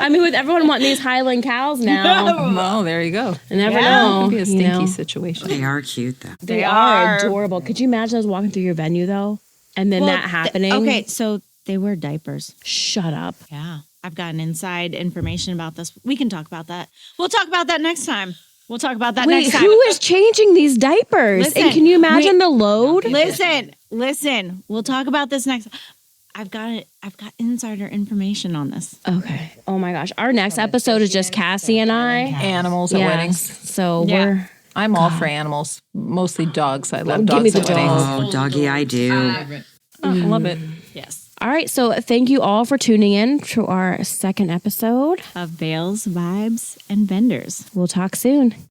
[SPEAKER 4] don't know.
[SPEAKER 3] With everyone wanting these Highland cows now,
[SPEAKER 6] Oh, there you go.
[SPEAKER 3] you never
[SPEAKER 6] It
[SPEAKER 3] know.
[SPEAKER 6] could be a stinky
[SPEAKER 3] you know.
[SPEAKER 6] situation.
[SPEAKER 5] They are cute though.
[SPEAKER 3] They are adorable. Could you imagine us walking through your venue though, and then that happening?
[SPEAKER 4] Okay, so they wear diapers.
[SPEAKER 3] Shut up.
[SPEAKER 4] Yeah. I've gotten inside information about this. We can talk about that. We'll talk about that next time. We'll talk about that
[SPEAKER 3] Wait,
[SPEAKER 4] next time.
[SPEAKER 3] who is changing these diapers?
[SPEAKER 4] Listen,
[SPEAKER 3] and can you imagine the load?
[SPEAKER 4] Listen. We'll talk about this next. I've got insider information on this.
[SPEAKER 3] Okay. Oh my gosh. Our next episode is just Cassie and I.
[SPEAKER 6] Animals at weddings.
[SPEAKER 3] So
[SPEAKER 4] Yeah.
[SPEAKER 6] I'm all for animals, mostly dogs. I love
[SPEAKER 3] Give me
[SPEAKER 6] dogs
[SPEAKER 3] the
[SPEAKER 6] at weddings.
[SPEAKER 5] Oh, doggy, I do.
[SPEAKER 6] I love it.
[SPEAKER 4] Yes.
[SPEAKER 3] All right. So thank you all for tuning in to our second episode.
[SPEAKER 4] Of Veils, Vibes, and Vendors.
[SPEAKER 3] We'll talk soon.